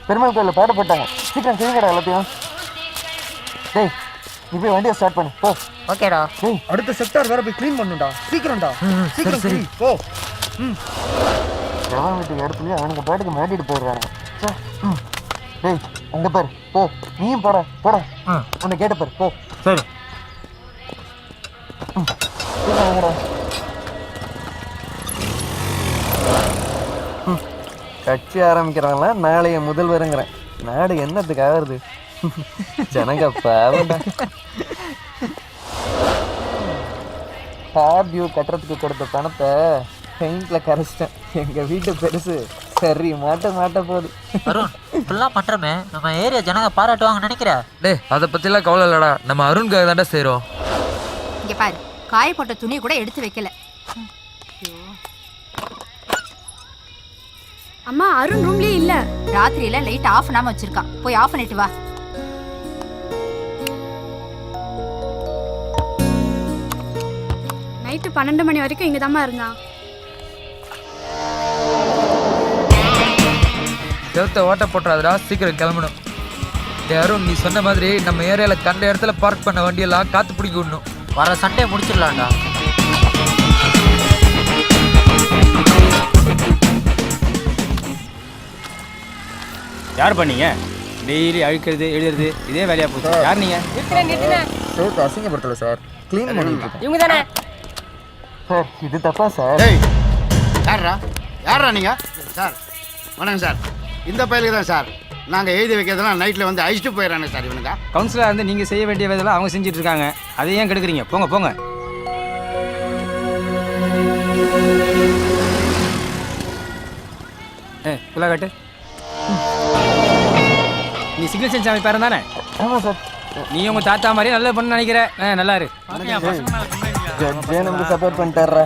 பெருமாள் கோயிலில் பாட போட்டாங்க. சீக்கிரம் கிளீங்கடா எல்லாத்தையும். டேய் நீ போய் வண்டியை ஸ்டார்ட் பண்ணு போ. ஓகேடா. டேய் அடுத்த செக்டார் வேற போய் க்ளீன் பண்ணுடா. சீக்கிரம்டா. சீக்கிரம் சரி போ. எவன் வீட்டுக்கு இடத்துலயும் அவனுக்கு பாட்டுக்கு மாட்டிட்டு போயிடுறாங்க. டேய் அங்க பாரு போ. நீயும் போட போட. உன்னை கேட்ட பாரு போ. சரி கட்சி ஆரம்பிக்கிறாங்களா நாளைய முதல்வருங்கிறேன். நாடு என்னத்துக்கு ஆகுறது? ஜனங்க பாவண்டா. ஹேர் டியூ கட்டுறதுக்கு கொடுத்த பணத்தை பெயிண்ட்ல கரைச்சிட்டேன். எங்க வீட்டு பெருசு சரி மாட்ட போகுது. அருண் இப்பெல்லாம் பண்றமே நம்ம ஏரியா ஜனங்க பாராட்டுவாங்க நினைக்கிற? டேய் அதை பத்திலாம் கவலை இல்லடா, நம்ம அருண்காக தாண்டா செய்றோம். இங்க பாரு காய போட்ட துணி கூட எடுத்து வைக்கல. அம்மா அருண் ரூம்லயே இல்ல. ராத்திரியில லைட் ஆஃப் பண்ணாம வச்சிருக்கான். போய் ஆஃப் பண்ணிட்டு வா. நைட்டு 12 மணி வரைக்கும் இங்க தாம்மா இருந்தான். செவத்தை ஓட்ட போட்டுறாதடா, சீக்கிரம் கிளம்பணும். டேய் அருண், நீ சொன்ன மாதிரி நம்ம ஏரியால கண்ட இடத்துல பார்க் பண்ண வண்டியெல்லாம் காத்து பிடிக்க விடணும். வர சண்டே முடிச்சிடலாம்டா. யார் பண்ணீங்க? டெய்லி அழிக்கிறது எழுதுறது இதே வேலையா போச்சு. யார் நீங்க? சேர்த்து அசிங்கப்படுத்தல சார், க்ளீன் பண்ணிட்டு இருக்கேன். இவங்க தானே சார் இது தப்பா சார்? டேய் யாரா நீங்க? சார் வணக்கம் சார். இந்த பயிலுக்கு தான் சார் நாங்கள் எழுதி வைக்கிறதெல்லாம் நைட்டில் வந்து அழிச்சிட்டு போயிடறாங்க சார் இவனுங்க. கவுன்சிலர் வந்து நீங்க செய்ய வேண்டிய வேலையெல்லாம் அவங்க செஞ்சுட்டு இருக்காங்க. அதை ஏன் கெடுக்குறீங்க? போங்க போங்க. புள்ள காட்டு. நீ சிக்னல் சென்ஸ் அமைப்பாரு தானே? ஆமாம் சார். நீ உங்க தாத்தா மாதிரி நல்ல பண்ணு நினைக்கிற. நல்லா இரு. ஜட்ஜே நமக்கு சப்போர்ட் பண்ணிட்டாரா?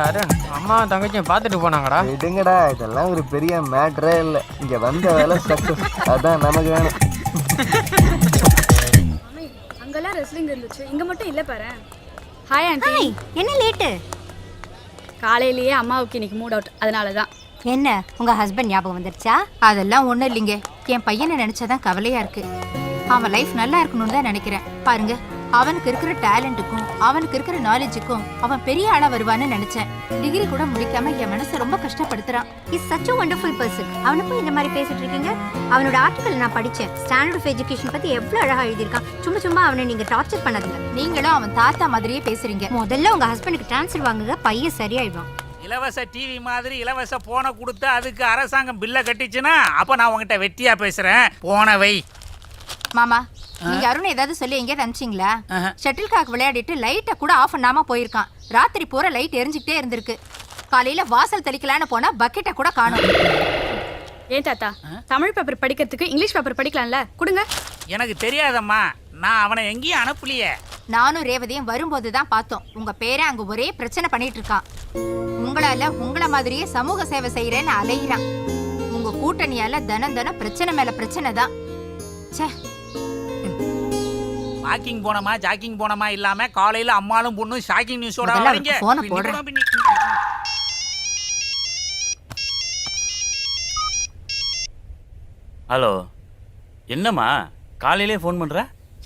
அருண் அம்மா தங்கச்சியும் பார்த்துட்டு போனாங்கடா. விடுங்கடா, இதெல்லாம் ஒரு பெரிய மேட்ரே இல்லை. இங்கே வந்த வேலை சக்ஸஸ், அதான் நமக்கு வேணும். அங்கெல்லாம் ரெஸ்லிங் இருந்துச்சு, இங்க மட்டும் இல்ல பாரு. Hi aunty. என்ன லேட்டு? காலையிலேயே அம்மாவுக்கு இன்னைக்கு மூட் அவுட், அதனால தான். என்ன உங்க ஹஸ்பண்ட் ஞாபகம் வந்துருச்சா? அதெல்லாம் ஒண்ணும் இல்லைங்க. என் பையனை நினைச்சாதான் கவலையா இருக்கு. அவன் லைஃப் நல்லா இருக்கணும்னு தான் நினைக்கிறேன். பாருங்க அவனுக்கு இருக்கிற டேலண்ட்டுக்கும் அவனுக்கு இருக்கிற நாலேஜுக்கும் அவன் பெரிய ஆளா வருவான்னு நினைச்சேன். டிகிரி கூட முடிக்காம என் மனசை ரொம்ப கஷ்டப்படுத்துறான். Is such a wonderful person. அவனுக்கும் இந்த மாதிரி பேசிட்டு இருக்கீங்க? அவனோட ஆர்டிகல் நான் படிச்சேன். ஸ்டாண்டர்ட் ஆஃப் எஜுகேஷன் பத்தி எவ்வளவு அழகா எழுதியிருக்கான். சும்மா அவனை நீங்க டார்ச்சர் பண்ணாதீங்க. நீங்களும் அவன் தாத்தா மாதிரியே பேசுறீங்க. முதல்ல உங்க ஹஸ்பண்டுக்கு ட்ரான்ஸ்ஃபர் வாங்குங்க, பையன் சரியாயிடுவான். இலவச டிவி மாதிரி இலவச போனை கொடுத்து அதுக்கு அரசாங்கம் பில்லை கட்டிச்சுன்னா அப்ப நான் உங்ககிட்ட வெட்டியா பேசுறேன். போனவை மாமா நீங்க அருண் ஏதாவது சொல்லி எங்கேயாவது அனுப்பிச்சிங்களா? ஷட்டில் காக் விளையாடிட்டு லைட்டை கூட ஆஃப் பண்ணாம போயிருக்கான். ராத்திரி பூரா லைட் எரிஞ்சுக்கிட்டே இருந்திருக்கு. காலையில வாசல் தெளிக்கலான்னு போனா பக்கெட்டை கூட காணும். ஏன் தாத்தா, தமிழ் பேப்பர் படிக்கிறதுக்கு இங்கிலீஷ் பேப்பர் படிக்கலாம்ல, கொடுங்க. எனக்கு தெரியாதம்மா, நான் அவனை எங்கேயும் அனுப்பலையே. நானும் ரேவதியும் வரும்போது தான் பார்த்தோம். உங்க பேரை அங்க ஒரே பிரச்சனை பண்ணிட்டு இருக்கான். உங்களால உங்கள மாதிரியே சமூக சேவை செய்யறேன்னு அலையிறான். உங்க கூட்டணியால தினம் பிரச்சனை மேல பிரச்சனை தான். ச்சே. வாக்கிங் போனமா ஜாக்கிங் போனமா இல்லாம காலையில அம்மாளும் பொண்ணும் ஷாக்கிங் நியூஸோட முதல்ல வரீங்க. அவருக்கு போனை போடுறேன். ஹலோ, என்னம்மா காலையிலே ஃபோன் பண்ற?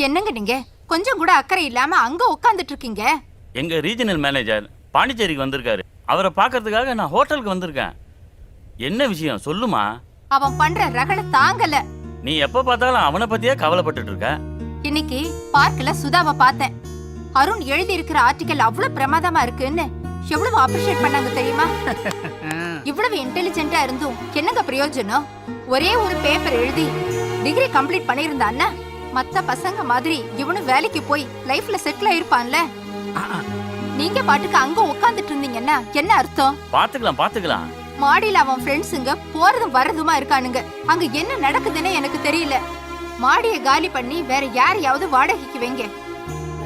என்னங்க நீங்க கொஞ்சம் கூட அக்கறை இல்லாம அங்க உட்கார்ந்துட்டு இருக்கீங்க? எங்க ரீஜனல் மேனேஜர் பாண்டிச்சேரிக்கு வந்திருக்காரு. அவரை பார்க்கறதுக்காக நான் ஹோட்டலுக்கு வந்திருக்கேன். என்ன விஷயம் சொல்லுமா? அவன் பண்ற ரகல தாங்கல. நீ எப்ப பார்த்தாலும் அவனை பத்தியே கவலைப்பட்டுட்டு இருக்க. இன்னைக்கு பார்க்ல சுதாவை பார்த்தேன். அருண் எழுதி இருக்கிற ஆர்டிகல் அவ்வளவு பிரமாதமா இருக்குன்னு எவ்வளவு அப்ரிஷியேட் பண்ணாங்க தெரியுமா? இவ்வளவு இன்டெலிஜென்ட்டா இருந்தும் என்னங்க பிரயோஜனம்? ஒரே ஒரு பேப்பர் எழுதி டிகிரி கம்ப்ளீட் பண்ணியிருந்தான்னா மத்த பசங்க மாதிரி இவனும் வேலைக்கு போய் லைஃப்ல செட்டில் ஆயிருப்பான்ல. நீங்க பாட்டுக்கு அங்க உட்கார்ந்துட்டு இருந்தீங்கன்னா என்ன அர்த்தம்? பாத்துக்கலாம். மாடியில அவன் ஃப்ரெண்ட்ஸுங்க போறதும் வர்றதுமா இருக்கானுங்க. அங்க என்ன நடக்குதுன்னு எனக்கு தெரியல. மாடிய காலி பண்ணி வேற யாரையாவது வாடகைக்கு வைங்க.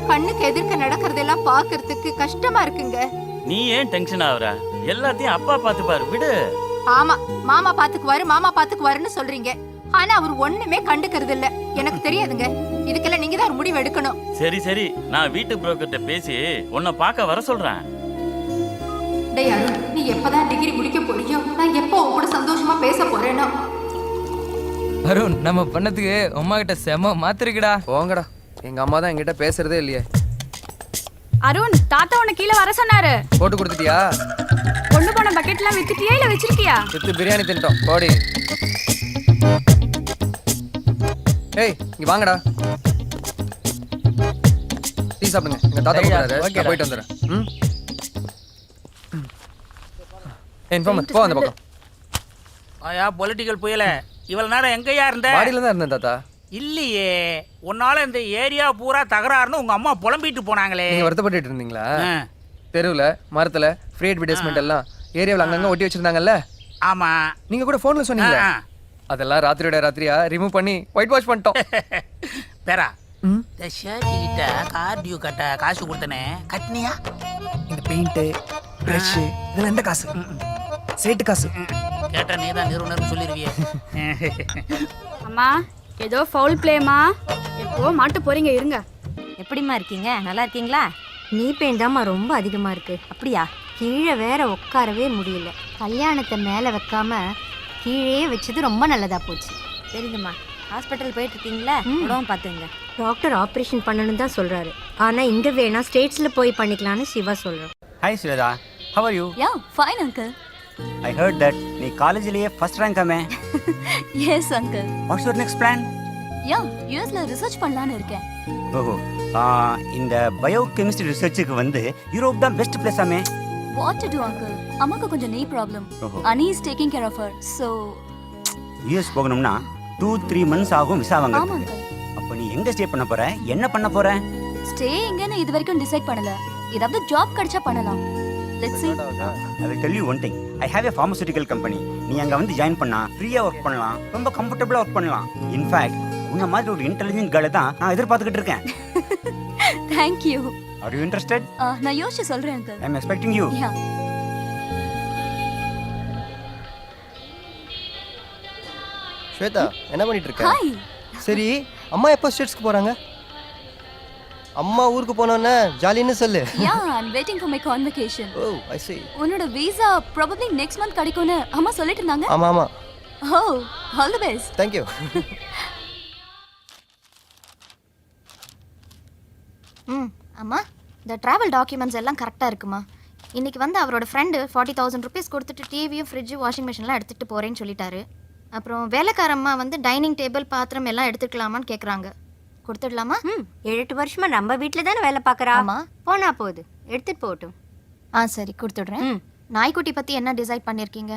கண்ணுக்கு எதிர்க்க நடக்கிறதெல்லாம் பாக்குறதுக்கு கஷ்டமா இருக்குங்க. நீ ஏன் டென்ஷன் ஆகுற? எல்லாத்தையும் அப்பா பாத்துப்பாரு, விடு. ஆமா, மாமா பாத்துக்குவாருன்னு சொல்றீங்க. ஆனா அவர் ஒண்ணுமே கண்டுக்கிறது இல்ல. எனக்கு தெரியாதுங்க. இதுக்கெல்லாம் நீங்க தான் ஒரு முடிவு எடுக்கணும். சரி நான் வீட்டு புரோக்கர்ட்ட பேசி உன்னை பார்க்க வர சொல்றேன். டேய் அருண், நீ எப்பதான் டிகிரி முடிக்க போறியோ, நான் எப்போ உன் கூட சந்தோஷமா பேச போறேனோ. அருண் நம்ம பண்ணதுக்கு அம்மா கிட்ட செம மாத்திருக்குடா. போங்கடா, எங்க அம்மா தான் என்கிட்ட பேசுறதே இல்லையே. அருண், தாத்தா உன்னை கீழே வர சொன்னாரு. போட்டு கொடுத்துட்டியா? கொண்டு போன பக்கெட்லாம் வித்துட்டியா இல்ல வச்சிருக்கியா? வித்து பிரியாணி தின்ட்டோம். போடி. ஏய், இங்க வாங்கடா. டீ சாப்பிடுங்க. எங்க தாத்தா கூப்பிடுறாரு. நான் போயிட்டு வந்துடுறேன். ம். இன்ஃபார்மர் போ அந்த பக்கம். ஆயா பொலிட்டிக்கல் புயல இவ்வளவு நேரம் எங்கயா இருந்த? மாடியில தான் இருந்தேன் தாத்தா. இல்லையே, உன்னால இந்த ஏரியா பூரா தகராறுன்னு உங்க அம்மா புலம்பிட்டு போனாங்களே. நீங்க வருத்தப்பட்டு இருந்தீங்களா? ஆ. தெருவுல மரத்துல ஃப்ரீ அட்வர்டைஸ்மெண்ட் எல்லாம் ஏரியாவில் அங்கங்க ஒட்டி வச்சிருந்தாங்கல்ல. ஆமா. நீங்க கூட போன்ல சொன்னீங்க. ஆ. அதெல்லாம் ராத்திரியோட ராத்திரியா ரிமூவ் பண்ணி ஒயிட் வாஷ் பண்ணிட்டோம். பேரா, ம். இந்த ஷர்ட் கிட்ட கார் டியூ கட்ட காசு கொடுத்தனே, கட்டினியா? இந்த பெயிண்ட் பிரஷ் இதெல்லாம் எந்த காசு? சேட்டு காசு. கேட்ட நீ தான் நிறுவனர்னு சொல்லிருவியே. அம்மா, ஏதோ ஃபவுல் பிளேமா. எப்போ மாட்ட போறீங்க, இருங்க. எப்படிம்மா இருக்கீங்க? நல்லா இருக்கீங்களா? நீ பெயின் தாம்மா ரொம்ப அதிகமா இருக்கு. அப்படியா? கீழே வேற உட்காரவே முடியல. கல்யாணத்தை மேலே வைக்காம கீழே வச்சது ரொம்ப நல்லதா போச்சு. சரிங்கம்மா. ஹாஸ்பிட்டல் போயிட்டு இருக்கீங்களா? உடம்பு பார்த்துங்க. டாக்டர் ஆப்ரேஷன் பண்ணணும் தான் சொல்றாரு. ஆனா இங்க வேணா ஸ்டேட்ஸ்ல போய் பண்ணிக்கலாம்னு சிவா சொல்றோம். Hi Shweta, how are you? Yeah fine uncle. I heard that நீ காலேஜ்லயே ஃபர்ஸ்ட் ரேங்க் ஆமே. Yes uncle. What's your next plan? Yeah யுஎஸ்ல ரிசர்ச் பண்ணலாம்னு இருக்கேன். ஓஹோ, இந்த பயோகெமிஸ்ட்ரி ரிசர்ச்சுக்கு வந்து யூரோப் தான் பெஸ்ட் பிளேஸ் ஆமே. What to do uncle? அம்மாக்கு கொஞ்சம் knee problem. Ani is taking care of her. So US போகணும்னா 2-3 months ஆகும் விசா வாங்குறதுக்கு. அப்ப நீ எங்க ஸ்டே பண்ண போற? என்ன பண்ண போற? ஸ்டே எங்கன்னு இது வரைக்கும் டிசைட் பண்ணல. ஏதாவது ஜாப் கிடைச்சா பண்ணலாம். Let's see. I will tell you one thing. I have a pharmaceutical company. நீ அங்க வந்து ஜாயின் பண்ணா ஃப்ரீயா வர்க் பண்ணலாம், ரொம்ப கம்ஃபர்ட்டபிளா வர்க் பண்ணலாம். In fact, உன்ன மாதிரி ஒரு இன்டெலிஜென்ட் கேர்ளை தான் நான் எதிர்பார்த்துக்கிட்டு இருக்கேன். Thank you. Are you interested? நான் யோசிச்சு சொல்றேன் uncle. I am expecting you. Yeah. Shweta, என்ன பண்ணிட்டு இருக்க? Hi. சரி, அம்மா எப்போ ஸ்டேட்ஸ்க்கு போறாங்க? அம்மா ஊருக்கு போனோன்னே ஜாலின்னு சொல்லு. Yeah, I'm waiting for my convocation. Oh, I see. உன்னோட வீசா probably next month கிடைக்கும்னு அம்மா சொல்லிட்டு இருந்தாங்க. ஆமா ஆமா. Oh, all the best. Thank you. அம்மா, இந்த டிராவல் டாக்குமெண்ட்ஸ் எல்லாம் கரெக்டாக இருக்குமா? இன்னைக்கு வந்து அவரோட ஃப்ரெண்டு 40,000 ருபீஸ் கொடுத்துட்டு டிவியும் ஃப்ரிட்ஜு வாஷிங் மிஷின்லாம் எடுத்துகிட்டு போகிறேன்னு சொல்லிட்டாரு. அப்புறம் வேலைக்காரம்மா வந்து டைனிங் டேபிள் பாத்திரம் எல்லாம் எடுத்துக்கலாமான்னு கேட்குறாங்க. கொடுத்துடலாமா? 7-8 வருஷமா நம்ம வீட்டில் தானே வேலை பார்க்குறா. ஆமா. போனா போகுது, எடுத்துட்டு போகட்டும். சரி, கொடுத்துட்றேன். நாய்க்குட்டி பற்றி என்ன டிசைட் பண்ணியிருக்கீங்க?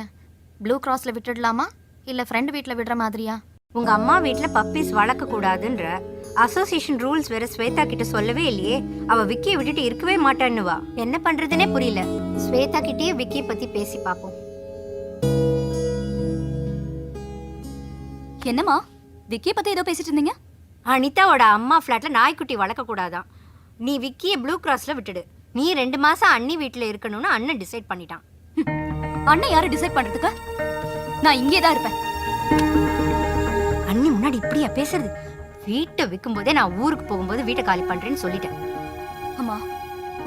ப்ளூ கிராஸில் விட்டுடலாமா இல்லை ஃப்ரெண்டு வீட்டில் விடுற மாதிரியா? உங்க அம்மா வீட்டில் பப்பீஸ் வளர்க்க கூடாதுன்ற அசோசியேஷன் ரூல்ஸ் வேற ஸ்வேதா கிட்ட சொல்லவே இல்லையே. அவ விக்கியை விட்டுட்டு இருக்கவே மாட்டான்னுவா. என்ன பண்றதுனே புரியல. ஸ்வேதா கிட்டே விக்கி பற்றி பேசி பார்ப்போம். என்னம்மா, விக்கியை பத்தி ஏதோ பேசிட்டு இருந்தீங்க? அனிதாவோட அம்மா ஃப்ளாட்ல நாய்க்குட்டி வளர்க்க கூடாதான். நீ விக்கியை ப்ளூ கிராஸ்ல விட்டுடு. நீ 2 மாசம் அண்ணி வீட்டில் இருக்கணும்னு அண்ணன் டிசைட் பண்ணிட்டான். அண்ணன் யாரை டிசைட் பண்றதுக்கு? நான் இங்கே தான் இருப்பேன். அண்ணி முன்னாடி இப்படியா பேசுறது? வீட்டை விற்கும் போதே நான் ஊருக்கு போகும்போது வீட்டை காலி பண்றேன்னு சொல்லிட்டேன். அம்மா,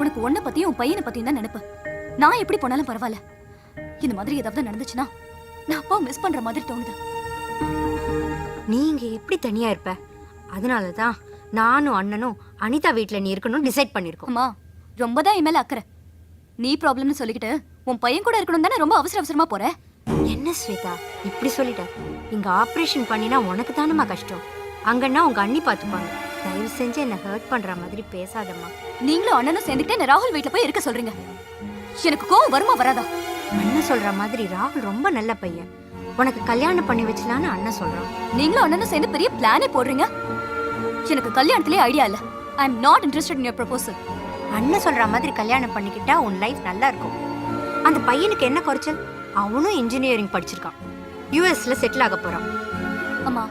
உனக்கு உன்னை பத்தியும் உன் பையனை பத்தியும் தான் நினைப்பு. நான் எப்படி போனாலும் பரவாயில்ல. இந்த மாதிரி ஏதாவது நடந்துச்சுன்னா நான் அப்பா மிஸ் பண்ற மாதிரி தோணுது. நீங்க எப்படி தனியா இருப்ப? அதனாலதான் நானும் அண்ணனும் அனிதா வீட்டுல நீ இருக்கணும்னு டிசைட் பண்ணிருக்கோம். அம்மா, ரொம்ப தான் இமேல அக்கறை. நீ ப்ராப்ளம்னு சொல்லிக்கிட்டு உன் பையன் கூட இருக்கணும் தானே ரொம்ப அவசர அவசரமா போற. என்ன ஸ்வேதா இப்படி சொல்லிட்ட? இங்க ஆபரேஷன் பண்ணினா உனக்கு தானம்மா கஷ்டம். அங்கன்னா உங்க அண்ணி பாத்துப்பாங்க. தயவு செஞ்சு என்ன ஹர்ட் பண்ற மாதிரி பேசாதம்மா. நீங்களும் அண்ணனும் சேர்ந்துக்கிட்டு என்ன ராகுல் வீட்டுல போய் இருக்க சொல்றீங்க. எனக்கு கோவம் வருமா வராதா? அண்ணன் சொல்ற மாதிரி ராகுல் ரொம்ப நல்ல பையன். உனக்கு கல்யாணம் பண்ணி வச்சலான்னு அண்ணன் சொல்றான். நீங்களும் அண்ணனும் சேர்ந்து பெரிய பிளானே போடுறீங்க. எனக்கு கல்யாணத்திலே ஐடியா இல்ல. I am not interested in your proposal. அண்ணன் சொல்ற மாதிரி கல்யாணம் பண்ணிக்கிட்டா உன் லைஃப் நல்லா இருக்கும். அந்த பையனுக்கு என்ன குறைச்சல்? அவனும் இன்ஜினியரிங் படிச்சிருக்கான். யுஎஸ்ல செட்டில் ஆக போறான். அம்மா,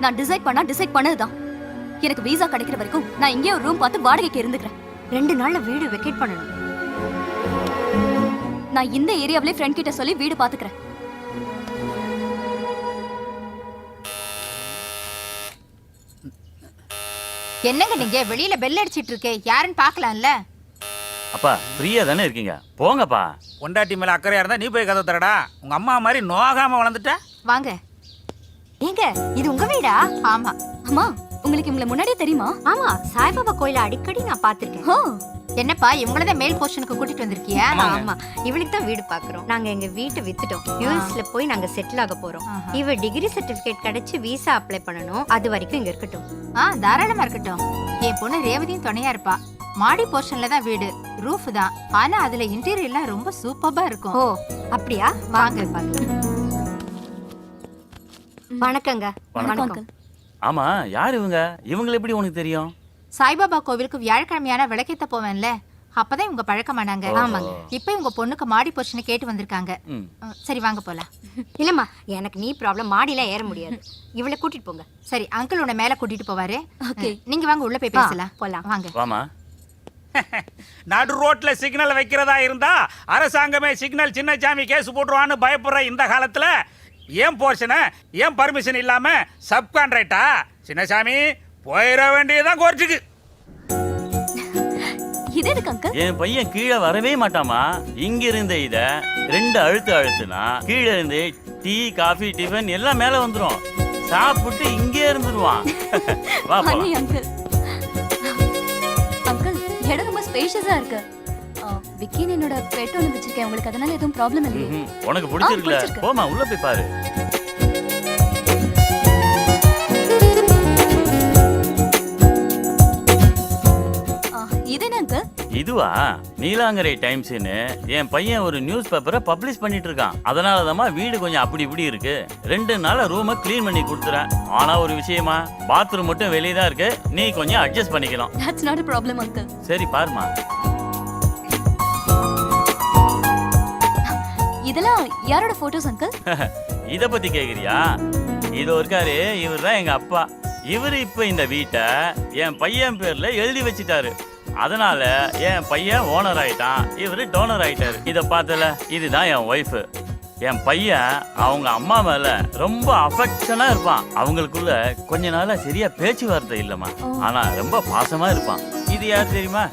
நான் டிசைட் பண்ணதுதான். எனக்கு வீசா கிடைக்கிற வரைக்கும் நான் இங்கே ஒரு ரூம் பார்த்து வாடகைக்கு இருந்துக்கிறேன். 2 நாள்ல வீடு வெக்கேட் பண்ணணும். நான் இந்த ஏரியாவிலே ஃப்ரெண்ட் கிட்ட சொல்லி வீடு பாத்துக்கிறேன். என்னங்க நீங்க வெளியில பெல் அடிச்சிட்டு இருக்கே, யாருன்னு பார்க்கலாம்ல? அப்பா ஃப்ரீயா தானே இருக்கீங்க, போங்கப்பா. பொண்டாட்டி மேல அக்கறையா இருந்தா நீ போய் கதை தரடா. உங்க அம்மா மாதிரி நோகாம வளர்ந்துட்ட. வாங்க. ஏங்க இது உங்க வீடா? ஆமா. அம்மா உங்களுக்கு இவங்களை முன்னாடியே தெரியுமா? ஆமா, சாய்பாபா கோயில அடிக்கடி நான் பாத்திருக்கேன். ஓ என்னப்பா இவங்களதான் மேல் போர்ஷனுக்கு கூட்டிட்டு வந்திருக்கியா? ஆமா, இவளுக்கு தான் வீடு பாக்குறோம். நாங்க எங்க வீட்டை வித்துட்டோம். யூஎஸ்ல போய் நாங்க செட்டில் ஆக போறோம். இவ டிகிரி சர்டிபிகேட் கிடைச்சு விசா அப்ளை பண்ணனும். அது வரைக்கும் இங்க இருக்கட்டும். தாராளமா இருக்கட்டும். என் பொண்ணு ரேவதியும் துணையா இருப்பா. மாடி போர்ஷன்ல தான் வீடு, ரூஃப் தான். ஆனா அதுல இன்டீரியர்லாம் ரொம்ப சூப்பரா இருக்கும். ஓ அப்படியா? வாங்க பாக்கலாம். வணக்கங்க. வணக்கம். ஆமா, யார் இவங்க? இவங்களை எப்படி உனக்கு தெரியும்? சாய்பாபா கோவிலுக்கு வியாழக்கிழமையான விளக்கேத்த போவேன்ல, அப்பதான் இவங்க பழக்கமானாங்க. ஆமாங்க. இப்ப இவங்க பொண்ணுக்கு மாடி போர்ஷனை கேட்டு வந்திருக்காங்க. சரி வாங்க போலாம். இல்லம்மா, எனக்கு நீ ப்ராப்ளம், மாடியில ஏற முடியாது. இவளை கூட்டிட்டு போங்க. சரி, அங்கிள் உன்னை மேல கூட்டிட்டு போவாரு. ஓகே. நீங்க வாங்க, உள்ள போய் பேசலாம். போலாம். வாங்க. வாமா. நடு ரோட்ல சிக்னல் வைக்கிறதா இருந்தா அரசாங்கமே சிக்னல் சின்னசாமி கேஸ் போட்டுருவான்னு பயப்படுற இந்த காலத்துல ஏன் போர்ஷனை ஏன் பர்மிஷன் இல்லாம சப் கான்ட்ராக்டா? சின்னசாமி போயிட வேண்டியதான் கோர்ட்டுக்கு. இது எதுக்கு அங்கிள்? என் பையன் கீழே வரவே மாட்டாமா. இங்க இருந்த இத 2 அழுத்துனா கீழே இருந்து டீ, காஃபி, டிஃபன் எல்லாம் மேல வந்துரும். சாப்பிட்டு இங்கே இருந்துருவான். வா போலாம். Honey uncle. அங்கிள் இடம் ரொம்ப ஸ்பேஷியஸா இருக்கு. விக்கின்னு என்னோட பெட் ஒன்று வச்சிருக்கேன். உங்களுக்கு அதனால எதுவும் ப்ராப்ளம் இல்லையே? உனக்கு பிடிச்சிருக்கல? பிடிச்சிருக்கு. போமா, உள்ள போய் பாரு. இது என்ன அங்கிள்? இதுவா? நீலாங்கரை டைம்ஸ்னு என் பையன் ஒரு நியூஸ் பேப்பரை பப்ளிஷ் பண்ணிட்டு இருக்கான். அதனாலதான் வீடு கொஞ்சம் அப்படி இப்படி இருக்கு. 2 நாள் ரூமை கிளீன் பண்ணி கொடுத்துறேன். ஆனா ஒரு விஷயமா, பாத்ரூம் மட்டும் வெளியே தான் இருக்கு. நீ கொஞ்சம் அட்ஜஸ்ட் பண்ணிக்கலாம். That's not a problem uncle. சரி பாருமா. இதெல்லாம் யாரோட போட்டோஸ் அங்கிள்? இத பத்தி கேக்குறியா? இது இருக்காரு, இவர் தான் எங்க அப்பா. இவரு இப்ப இந்த வீட்டை என் பையன் பேர்ல எழுதி வச்சிட்டாரு. அதனால என் பையன் ஓனர் ஆயிட்டான், இவரு டோனர் ஆயிட்டாரு. இத பார்த்தல, இதுதான் என் ஒய்ஃப். என் பையன் அவங்க அம்மா மேல ரொம்ப அஃபெக்ஷனா இருப்பான். அவங்களுக்குள்ள கொஞ்ச நாளா சரியா பேச்சுவார்த்தை இல்லம்மா. ஆனா ரொம்ப பாசமா இருப்பான். இது யார் தெரியுமா?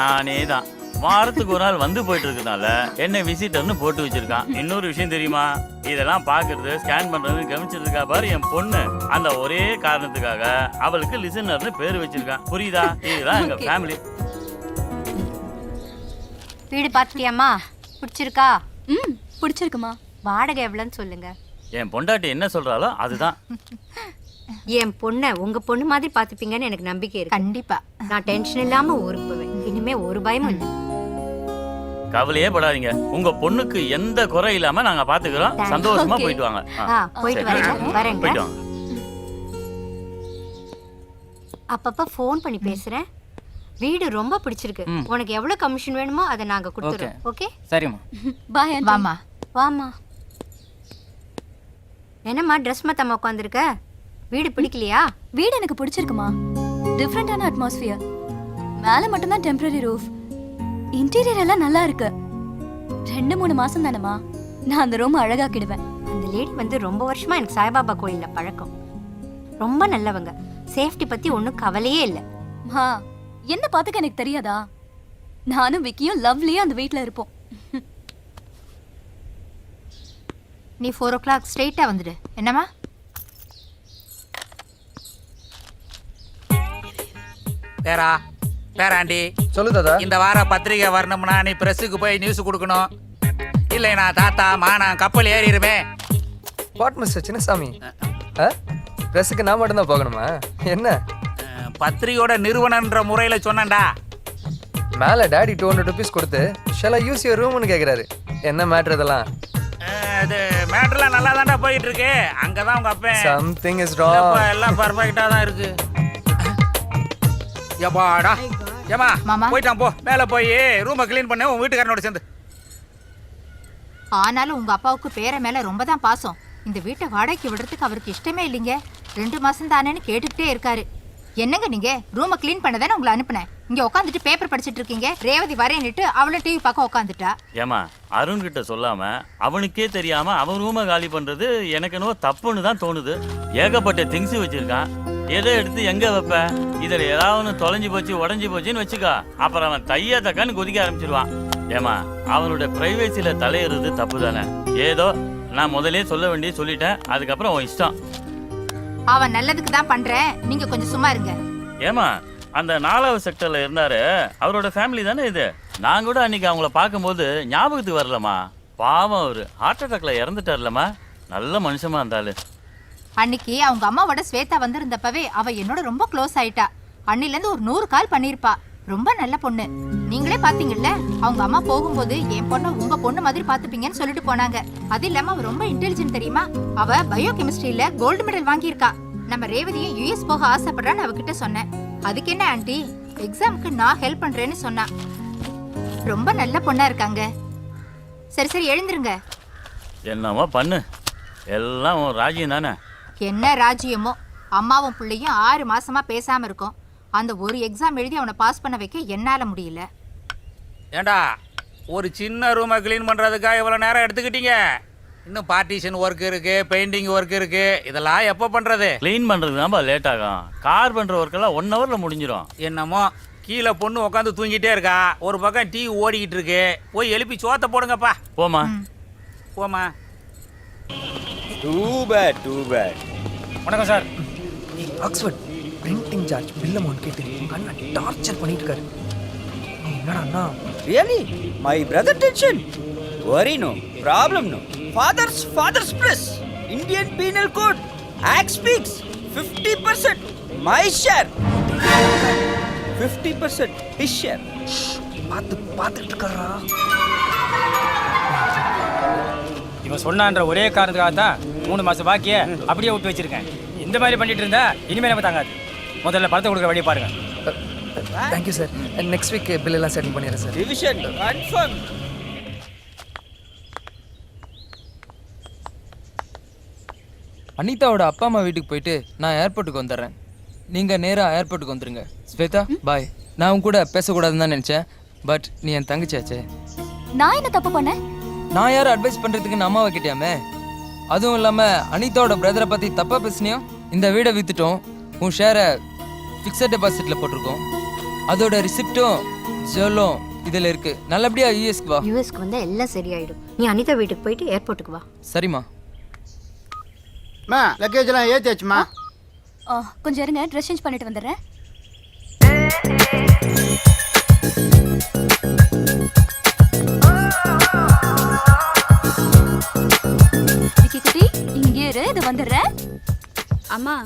நானே தான். வாரத்துக்கு ஒரு நாள் வந்து போயிட்டு இருக்கனால என்ன விசிட்டர்னு போட்டு வச்சிருக்கான். இன்னொரு விஷயம் தெரியுமா? இதெல்லாம் பாக்குறது, ஸ்கேன் பண்றது, கவனிச்சிட்டு இருக்கா பாரு என் பொண்ணு. அந்த ஒரே காரணத்துக்காக அவளுக்கு லிசனர்னு பேர் வச்சிருக்கான். புரியுதா? இதுதான் எங்க ஃபேமிலி. வீடு பாத்துட்டியாமா? பிடிச்சிருக்கா? பிடிச்சிருக்குமா? வாடகை எவ்வளவுன்னு சொல்லுங்க. என் பொண்டாட்டி என்ன சொல்றாளோ அதுதான். என் பொண்ணை உங்க பொண்ணு மாதிரி பாத்துப்பீங்கன்னு எனக்கு நம்பிக்கை இருக்கு. கண்டிப்பா. நான் டென்ஷன் இல்லாம ஊருக்கு போவேன். இனிமே ஒரு பயமும் இல்லை. கவலையே படாதீங்க. உங்க பொண்ணுக்கு எந்த குறை இல்லாம நாங்க பாத்துக்கிறோம். சந்தோஷமா போயிட்டு வாங்க. போயிட்டு வரேங்க. போயிட்டு வாங்க. அப்பப்ப ஃபோன் பண்ணி பேசுறேன். வீடு ரொம்ப பிடிச்சிருக்கு. உனக்கு எவ்வளவு கமிஷன் வேணுமோ அதை நாங்க கொடுத்துறோம். ஓகே? சரிம்மா. Bye aunty. வாமா. வாமா. என்னம்மா ட்ரெஸ் மாத்தாம உட்காந்துருக்க? வீடு பிடிக்கலையா? வீடு எனக்கு பிடிச்சிருக்குமா. டிஃப்ரெண்டான அட்மாஸ்பியர். மேல மட்டும் தான் டெம்பரரி ரூஃப். இன்டீரியர் எல்லாம் நல்லா இருக்கு. 2-3 மாசம் தானேமா, நான் அந்த ரூம் அழகாக்கிடுவேன். அந்த லேடி வந்து ரொம்ப வருஷமா எனக்கு சாய்பாபா கோயில்ல பழக்கம். ரொம்ப நல்லவங்க. சேஃப்டி பத்தி ஒன்றும் கவலையே இல்லை. மா, என்ன பார்த்துக்க எனக்கு தெரியாதா? நானும் விக்கியும் லவ்லியா அந்த வீட்ல இருப்போம். நீ 4 o'clock ஸ்ட்ரெயிட்டா வந்துடு. என்னம்மா? பேராண்டி சொல்லு தாத்தா. இந்த வார பத்திரிகை வரணும்னா நீ பிரஸுக்கு போய் நியூஸ் கொடுக்கணும். இல்லை நான் தாத்தா மானம் கப்பல் ஏறிடுவேன். வாட் மிஸ்டர் சின்னசாமி, ட்ரெஸ்ஸுக்கு நான் மட்டும் தான் போகணுமா? என்ன பத்திரிகையோட நிறுவனன்ற முறையில் சொன்னேன்டா. மேலே டாடி 200 rupees கொடுத்து ஷெல் ஐ யூஸ் யுவர் ரூம்னு கேட்குறாரு. என்ன மேட்ரு இதெல்லாம்? அது மேட்டர்லாம் நல்லா தான்டா போயிட்டு இருக்கு. அங்கதான் உங்க அப்பன் சம்திங் இஸ் ராங். எல்லாம் பர்ஃபெக்ட்டா தான் இருக்கு. ஏப்பாடா ஏமா மாமா. போயிட்டான். போ மேலே போய் ரூமை க்ளீன் பண்ண உன் வீட்டுக்காரனோட சேர்ந்து. ஆனாலும் உங்க அப்பாவுக்கு பேர மேல ரொம்ப தான் பாசம். இந்த வீட்டை வாடகைக்கு விடுறதுக்கு அவருக்கு இஷ்டமே இல்லைங்க. 2 மாசம் தானேன்னு கேட்டுக்கிட்டே இருக்காரு. என்னங்க நீங்க ரூமை க்ளீன் பண்ணதானே உங்களை அனுப்புனேன். இங்க உட்காந்துட்டு பேப்பர் படிச்சிட்டு இருக்கீங்க. ரேவதி வரேன்னுட்டு அவளும் டிவி பார்க்க உட்காந்துட்டா. ஏமா, அருண் கிட்ட சொல்லாம அவனுக்கே தெரியாம அவன் ரூமை காலி பண்றது எனக்கு என்னவோ தப்புன்னு தான் தோணுது. ஏகப்பட்ட திங்ஸ் வச்சிருக்கான். எதை எடுத்து எங்க வைப்ப? இதுல ஏதாவது ஒன்று தொலைஞ்சு போச்சு உடஞ்சி போச்சுன்னு வச்சுக்கோ, அப்புறம் அவன் தைய தக்கான்னு கொதிக்க ஆரம்பிச்சிருவான். ஏமா, அவனோட பிரைவேசியில தலையிறது தப்பு தானே? ஏதோ நான் முதலே சொல்ல வேண்டிய சொல்லிட்டேன், அதுக்கப்புறம் உன் இஷ்டம். அவன் நல்லதுக்கு தான் பண்றேன், நீங்க கொஞ்சம் சும்மா இருங்க. ஏமா, அந்த 4வது செக்டர்ல இருந்தாரு, அவரோட ஃபேமிலி தானே இது. நான் கூட அன்னைக்கு அவங்கள பார்க்கும்போது ஞாபகத்துக்கு வரலமா. பாவம், அவரு ஹார்ட் அட்டாக்ல இறந்துட்டார்லமா. நல்ல மனுஷமா இருந்தாலும். அன்னைக்கு அவங்க அம்மாவோட ஸ்வேதா வந்திருந்தப்பவே அவ என்னோட ரொம்ப க்ளோஸ் ஆயிட்டா. அன்னில இருந்து ஒரு 100 கால் பண்ணிருப்பா. ரொம்ப நல்ல பொண்ணு. நீங்களே பாத்தீங்கல்ல, அவங்க அம்மா போகும்போது என் பொண்ணு உங்க பொண்ணு மாதிரி பாத்துப்பீங்கன்னு சொல்லிட்டு போனாங்க. அது இல்லாம அவ ரொம்ப இன்டெலிஜென்ட் தெரியுமா. அவ பயோ கெமிஸ்ட்ரியில கோல்டு மெடல் வாங்கியிருக்கா. நம்ம ரேவதியும் யுஎஸ் போக ஆசைப்படுறான்னு அவகிட்ட சொன்னேன். அதுக்கு என்ன ஆண்டி, எக்ஸாமுக்கு நான் ஹெல்ப் பண்றேன்னு சொன்னா. ரொம்ப நல்ல பொண்ணா இருக்காங்க. சரி சரி எழுந்துருங்க. என்னவோ பண்ணு, எல்லாம் உன் ராஜ்யம் தானே. என்ன ராஜ்யமோ, அம்மாவும் பிள்ளையும் 6 மாசமா பேசாம இருக்கோம். அந்த ஒரு எக்ஸாம் எழுதி அவனை பாஸ் பண்ண வைக்க என்னால முடியல. ஏண்டா, ஒரு சின்ன ரூமை க்ளீன் பண்ணுறதுக்காக இவ்வளோ நேரம் எடுத்துக்கிட்டீங்க? இன்னும் பார்ட்டிஷன் ஒர்க் இருக்கு, பெயிண்டிங் ஒர்க் இருக்கு. இதெல்லாம் எப்போ பண்ணுறது? க்ளீன் பண்ணுறது தான்ப்பா லேட் ஆகும். கார் பண்ணுற ஒர்க்கெல்லாம் 1 ஹவரில் முடிஞ்சிடும். என்னமோ கீழே பொண்ணு உட்காந்து தூங்கிட்டே இருக்கா, ஒரு பக்கம் டிவி ஓடிக்கிட்டு இருக்கு. போய் எழுப்பி சோத்தை போடுங்கப்பா. போமா போமா. Too bad too bad. வணக்கம் sir. Oxford printing charge bill amount கேட்டு அண்ணா டார்ச்சர் பண்ணிட்டு இருக்காரு. என்னடா அண்ணா? Really my brother tension. Very no, problem no. Father's press. Indian Penal Code. Act speaks 50%. My share. 50% his share. பார்த்துட்டு இருக்காரா? இவன் சொன்னான்ற ஒரே காரணத்துக்காக தான் 3 மாசம் பாக்கிய அப்படியே விட்டு வச்சிருக்கேன். இந்த மாதிரி பண்ணிட்டு இருந்தா இனிமேல் நம்ம தாங்காது. முதல்ல பணத்தை கொடுக்குற வழியை பாருங்க. Thank you sir. Next week bill எல்லாம் செட்டில் பண்ணிடுறேன் சார். Division confirm. அனிதாவோட அப்பா அம்மா வீட்டுக்கு போயிட்டு நான் ஏர்போர்ட்டுக்கு வந்துடுறேன். நீங்கள் நேராக ஏர்போர்ட்டுக்கு வந்துடுங்க. ஸ்வேதா பாய். நான் உன் கூட பேசக்கூடாதுன்னு தான் நினச்சேன், பட் நீ என் தங்கச்சியாச்சே. நான் என்ன தப்பு பண்ணேன்? நான் யாரும் அட்வைஸ் பண்ணுறதுக்கு நான் அம்மாவை கேட்டியாமே. அதுவும் இல்லாமல் அனிதாவோட பிரதரை பற்றி தப்பாக பேசுனியோ. இந்த வீடை விற்றுட்டோம், உன் ஷேரை ஃபிக்ஸட் டெபாசிட்டில் போட்டிருக்கோம். அதோட ரிசிப்டும் ஜுவலும் இதில் இருக்குது. நல்லபடியாக யூஎஸ்க்கு வா. யூஎஸ்க்கு வந்தா எல்லாம் சரியாயிடும். நீ அனிதா வீட்டுக்கு போயிட்டு ஏர்போர்ட்டுக்கு வா. சரிம்மா. லக்கேஜ்லாம் ஏற்றியாச்சுமா. கொஞ்சம் இருங்க, ட்ரெஸ் சேஞ்ச் பண்ணிட்டு வந்துடுறேன். இங்கே இரு, இது வந்துடுறேன். அம்மா,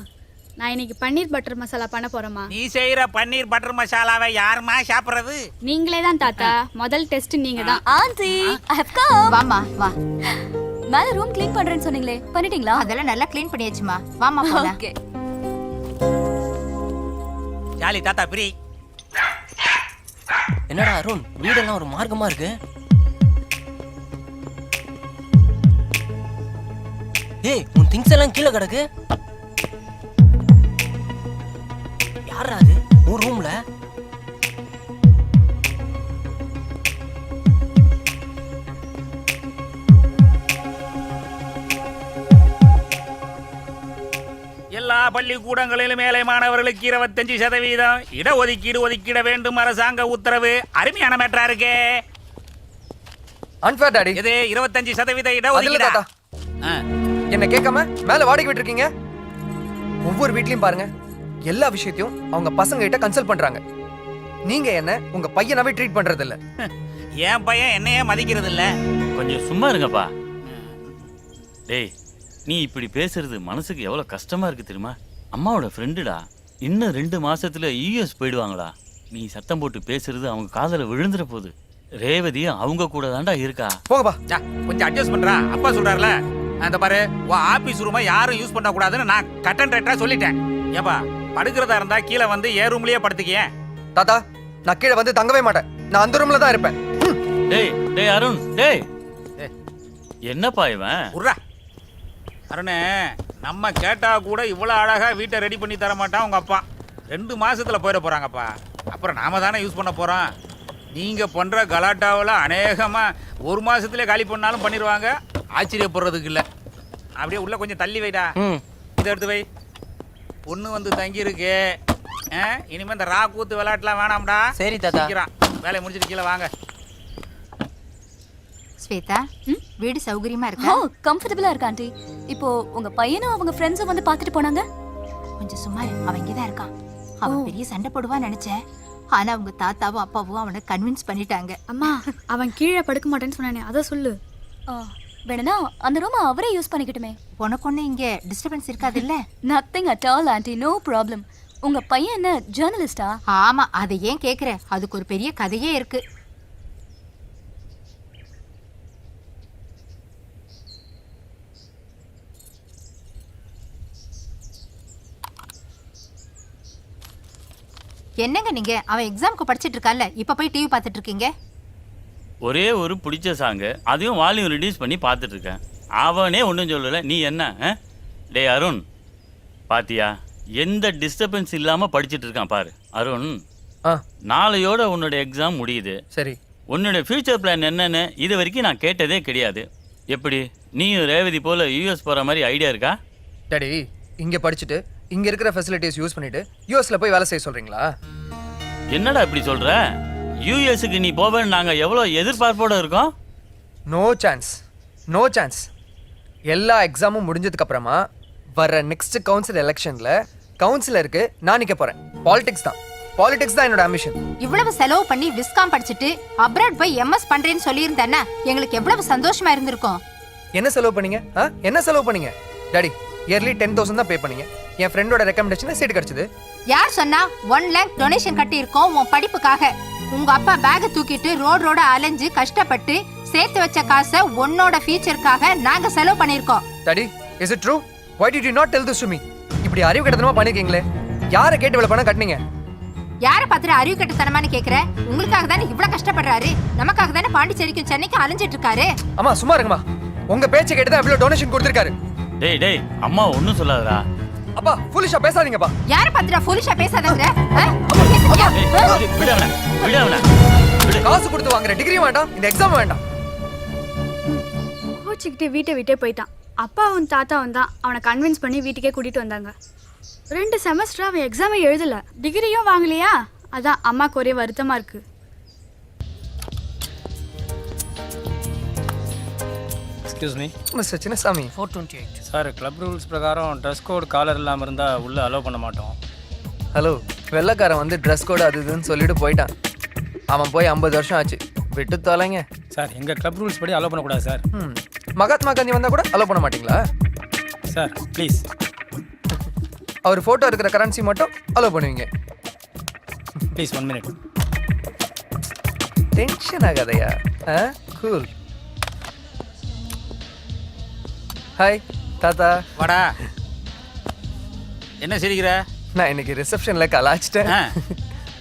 நான் இன்னைக்கு பன்னீர் பட்டர் மசாலா பண்ண போறேம்மா. நீ செய்யற பன்னீர் பட்டர் மசாலாவை யாருமா சாப்பிடுறது? நீங்களே தான் தாத்தா. முதல் டெஸ்ட் நீங்க தான். Aunty, I have come. வாமா வா. மேல ரூம் க்ளீன் பண்றேன்னு சொன்னீங்களே, பண்ணிட்டீங்களா? அதெல்லாம் நல்லா க்ளீன் பண்ணியாச்சுமா. வாமா போலாம். ஓகே. ஜாலி தாத்தா பிரி. என்னடா அருண், வீடெல்லாம் ஒரு மார்க்கமா இருக்கு. ஏய், உன் திங்ஸ் எல்லாம் கீழே கிடக்கு. யாரா அது உன் ரூம்ல? எல்லா பள்ளிக்கூடங்களிலும் மேலே மாணவர்களுக்கு 25% இடஒதுக்கீடு ஒதுக்கிட வேண்டும் அரசாங்க உத்தரவு. அருமையான மேட்டரா இருக்கே. Unfair daddy. இது 25% இடஒதுக்கீடு. என்ன கேட்காம மேல வாடகை விட்டு இருக்கீங்க. ஒவ்வொரு வீட்லயும் பாருங்க, எல்லா விஷயத்தையும் அவங்க பசங்க கிட்ட கன்சல்ட் பண்றாங்க. நீங்க என்ன உங்க பையனாவே ட்ரீட் பண்றது இல்ல. என் பையன் என்னையே மதிக்கிறது இல்ல. கொஞ்சம் சும்மா இருங்கப்பா. டேய், நீ இப்படி பேசுறது மனசுக்கு எவ்வளோ கஷ்டமா இருக்கு தெரியுமா? அம்மாவோட ஃப்ரெண்டுடா, இன்னும் 2 மாசத்துல யூஎஸ் போயிடுவாங்களா. நீ சத்தம் போட்டு பேசுறது அவங்க காதல விழுந்துற போகுது. ரேவதி அவங்க கூட தாண்டா இருக்கா. போங்கப்பா. கொஞ்சம் அட்ஜஸ்ட் பண்றா. அப்பா சொல்றாருல, அந்த பாரு, உன் ஆபீஸ் ரூமை யாரும் யூஸ் பண்ண கூடாதுன்னு நான் கட் அண்ட் ரைட்டா சொல்லிட்டேன். ஏப்பா, படுக்கிறதா இருந்தா கீழே வந்து ஏ ரூம்லயே படுத்துக்கிய. தாத்தா, நான் கீழே வந்து தங்கவே மாட்டேன். நான் அந்த ரூம்ல தான் இருப்பேன். டேய் டேய் அருண், டேய் என்னப்பா இவன்? உர்ரா அருணே, நம்ம கேட்டா கூட இவ்வளோ அழகா வீட்டை ரெடி பண்ணி தர மாட்டான் உங்க அப்பா. 2 மாசத்துல போயிட போறாங்கப்பா. அப்புறம் நாம தானே யூஸ் பண்ண போறோம். நீங்க பண்ற கலாட்டாவில் அநேகமா 1 மாசத்துலயே காலி பண்ணாலும் பண்ணிடுவாங்க. ஆச்சரியப்படுறதுக்கு இல்லை. அப்படியே உள்ள கொஞ்சம் தள்ளி வைடா. இதை எடுத்து வை. பொண்ணு வந்து தங்கியிருக்கு. இனிமே இந்த ரா கூத்து விளையாட்டுலாம் வேணாம்டா. சரி தாத்தா. சீக்கிரம் வேலையை முடிச்சிட்டு கீழே வாங்க. ஸ்வேதா, வீடு சௌகரியமா ஓ இருக்கா? கம்ஃபர்டபுளா இருக்கு ஆண்டி. இப்போ உங்க பையனும் அவங்க ஃப்ரெண்ட்ஸும் வந்து பார்த்துட்டு போனாங்க. கொஞ்சம் சும்மா இரு, அவன் இங்கதான் இருக்கான். அவன் பெரிய சண்டை போடுவான்னு நினைச்சேன். ஆனா அவங்க தாத்தாவும் அப்பாவும் அவனை கன்வின்ஸ் பண்ணிட்டாங்க. அம்மா அவன் கீழே படுக்க மாட்டேன்னு சொன்னானே அதை சொல்லு. வேணும்னா அந்த ரூம் அவரே யூஸ் பண்ணிக்கிட்டுமே. உனக்கு ஒண்ணு இங்க டிஸ்டர்பன்ஸ் இருக்காது இல்ல? Nothing at all aunty, no problem. உங்க பையன் என்ன ஜேர்னலிஸ்டா? ஆமா, அதை ஏன் கேக்குற? அதுக்கு ஒரு பெரிய கதையே இருக்கு. என்னங்க நீங்க? அவன் எக்ஸாம்க்கு படிச்சிட்டு இருக்கான்ல, இப்ப போய் டிவி பார்த்துட்டு இருக்கீங்க? ஒரே ஒரு பிடிச்ச சாங்கு, அதையும் வால்யூம் ரெடியூஸ் பண்ணி பார்த்துட்டு இருக்கேன். அவனே ஒன்றும் சொல்லலை, நீ என்ன? டே அருண், பாத்தியா எந்த டிஸ்டர்பன்ஸ் இல்லாமல் படிச்சுட்டு இருக்கான் பாரு. அருண், நாளையோட உன்னோட எக்ஸாம் முடியுது. சரி, உன்னோட ஃபியூச்சர் பிளான் என்னன்னு இது வரைக்கும் நான் கேட்டதே கிடையாது. எப்படி நீயும் ரேவதி போல யூஎஸ் போகிற மாதிரி ஐடியா இருக்கா? டாடி இங்க படிச்சுட்டு இங்க இருக்கிற ஃபெசிலிட்டிஸ் யூஸ் பண்ணிட்டு யூஎஸ்ல போய் வேலை செய்ய சொல்றீங்களா? என்னடா இப்படி சொல்ற? யூஎஸ்க்கு நீ போவேன்னு நாங்கள் எவ்வளோ எதிர்பார்ப்போட இருக்கோம். No chance, no chance. எல்லா எக்ஸாமும் முடிஞ்சதுக்கு அப்புறமா வர நெக்ஸ்ட் கவுன்சில் எலெக்ஷன்ல கவுன்சிலருக்கு நான் நிக்க போறேன். பாலிடிக்ஸ் தான் என்னோட அம்பிஷன். இவ்வளவு செலவு பண்ணி விஸ்காம் படிச்சுட்டு அப்ராட் போய் எம்எஸ் பண்றேன்னு சொல்லியிருந்தேன்னா எங்களுக்கு எவ்வளவு சந்தோஷமா இருந்திருக்கும். என்ன செலவு பண்ணீங்க? என்ன செலவு பண்ணீங்க? டாடி இயர்லி 10,000 தான் பே பண்ணீங்க. என் ஃப்ரெண்டோட ரெக்கமெண்டேஷன் சீட் கிடைச்சது. யார் சொன்னா? 1 lakh டொனேஷன் கட்டி இருக்கோம் உன் படிப்புக்காக. உங்க அப்பா பேக தூக்கிட்டு ரோட அலைஞ்சு கஷ்டப்பட்டு சேர்த்து வச்ச காசை உன்னோட ஃபியூச்சருக்காக நாங்க செலவு பண்ணிருக்கோம். Daddy is it true? why did you not tell this to me? இப்படி அறிவு கட்டத்தனமா பண்ணிருக்கீங்களே. யாரை கேட்டு இவ்வளவு பணம் கட்டினீங்க? யார பாத்திர அறிவு கட்டத்தனமான்னு கேக்குற? உங்களுக்காக தானே இவ்வளவு கஷ்டப்படுறாரு. நமக்காக தானே பாண்டிச்சேரிக்கும் சென்னைக்கும் அலைஞ்சிட்டு இருக்காரு. அம்மா சும்மா இருங்கம்மா. உங்க பேச்சை கேட்டு தான் இவ்வளவு டொனேஷன் கொடுத்திருக்காரு. டேய் அம்மா ஒன்றும் சொல்லாதடா. அப்பா ஃபூலிஷா பேசாதீங்கப்பா. யார பாத்திர ஃபூலிஷா பேசாதங்கற? காசு கொடுத்து வாங்குற டிகிரியும் வேண்டாம், இந்த எக்ஸாம் வேண்டாம். கோச்சிக்கிட்டு வீட்டை விட்டே போயிட்டான். அப்பாவும் தாத்தாவும் தான் அவனை கன்வின்ஸ் பண்ணி வீட்டுக்கே கூட்டிட்டு வந்தாங்க. 2 செமஸ்டர் அவன் எக்ஸாமே எழுதல, டிகிரியும் வாங்கலையா. அதான் அம்மாக்கு ஒரே வருத்தமா இருக்கு. Excuse me mister Chinnasamy. 428 sir, club rules பிரகாரம் ட்ரெஸ் கோட் காலர் இல்லாமல் இருந்தால் உள்ளே அலோவ் பண்ண மாட்டோம். ஹலோ, வெள்ளைக்காரன் வந்து ட்ரெஸ் கோட் அது இதுன்னு சொல்லிட்டு போயிட்டான். அவன் போய் 50 வருஷம் ஆச்சு. விட்டு தொலைங்க சார். எங்கள் கிளப் ரூல்ஸ் படி அலோவ் பண்ணக்கூடாது சார். மகாத்மா காந்தி வந்தால் கூட அலோவ் பண்ண மாட்டீங்களா சார்? ப்ளீஸ். அவர் ஃபோட்டோ இருக்கிற கரன்சி மட்டும் அலோவ் பண்ணுவீங்க. Please 1 minute. டென்ஷன் ஆகாதையா? கூல். ஹாய் தாத்தா. வாடா. என்ன சிரிக்கிற? நான் இன்னைக்கு ரிசப்ஷன்ல கலாச்சிட்டேன்.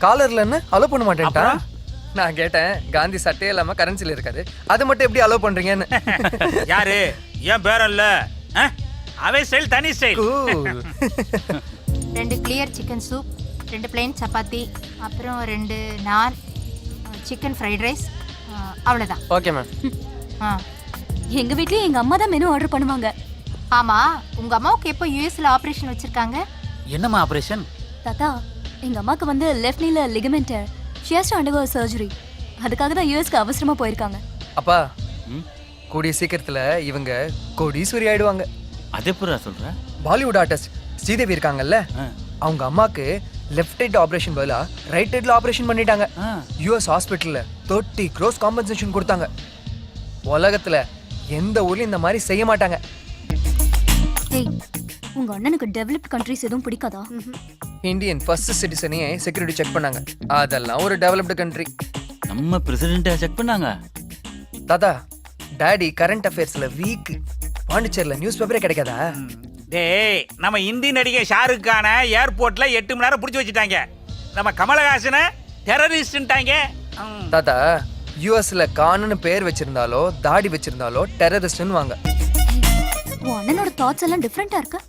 காலர்ல என்ன அலோவ் பண்ண மாட்டேன்டா. நான் கேட்டேன், காந்தி சட்டையே இல்லாம கரன்சில இருக்காது, அது மட்டும் எப்படி அலோவ் பண்றீங்கன்னு. யாரு? ஏன் பேரல்ல? அவன் ஸ்டைல் தனி style. 2 clear chicken soup, 2 plain chapati, அப்புறம் 2 நான், சிக்கன் ஃப்ரைட் ரைஸ், அவ்வளவுதான். Okay ma'am. எங்க வீட்லயே எங்க அம்மா தான் மெனு ஆர்டர் பண்ணுவாங்க. ஆமா, உங்க அம்மாவுக்கு எப்போ யூஎஸ்ல ஆபரேஷன் வச்சிருக்காங்க? என்னம்மா ஆபரேஷன்? தாத்தா, எங்க அம்மாக்கு வந்து லெஃப்ட் நீல ligament she has to undergo a surgery. அதுக்காக தான் யூஎஸ்க்கு அவசரமா போயிருக்காங்க. அப்பா, கூடிய சீக்கிரத்துல இவங்க கோடீஸ்வரி ஆயிடுவாங்க. அது எப்படா சொல்ற? பாலிவுட் ஆர்டிஸ்ட் ஸ்ரீதேவி இருக்காங்கல்ல, அவங்க அம்மாக்கு லெஃப்ட் ஹெட் ஆபரேஷன் பதிலா ரைட் ஹெட்ல ஆபரேஷன் பண்ணிட்டாங்க. யூஎஸ் ஹாஸ்பிட்டல்ல 30 crores காம்பன்சேஷன் கொடுத்தாங்க. உலகத்துல எந்த ஊர்லயும் இந்த மாதிரி செய்ய மாட்டாங்க. டேய், உங்க அண்ணனுக்கு டெவலப்ட் கண்ட்ரிஸ் எதுவும் பிடிக்காதா? இந்தியன் ஃபர்ஸ்ட் சிட்டிசனையே செக்யூரிட்டி செக் பண்ணாங்க. அதெல்லாம் ஒரு டெவலப்டு கண்ட்ரி. நம்ம பிரசிடென்ட்டை செக் பண்ணாங்க. தாத்தா, டாடி கரண்ட் அஃபேர்ஸ்ல வீக். பாண்டிச்சேரியில நியூஸ் பேப்பரே கிடைக்காதா? டேய், நம்ம இந்தி நடிகை ஷாருக் கான ஏர்போர்ட்ல 8 மணி நேரம் பிடிச்சி வச்சுட்டாங்க. நம்ம கமலஹாசனை டெரரிஸ்ட்ன்ட்டாங்க. தாத்தா, யூஎஸ்ல கான்னு பேர் வச்சிருந்தாலோ தாடி வச்சிருந்தாலோ டெரரிஸ்ட்னு வாங்க. உன் அண்ணனோட தாட்ஸ் எல்லாம் டிஃபரெண்டா இருக்கு.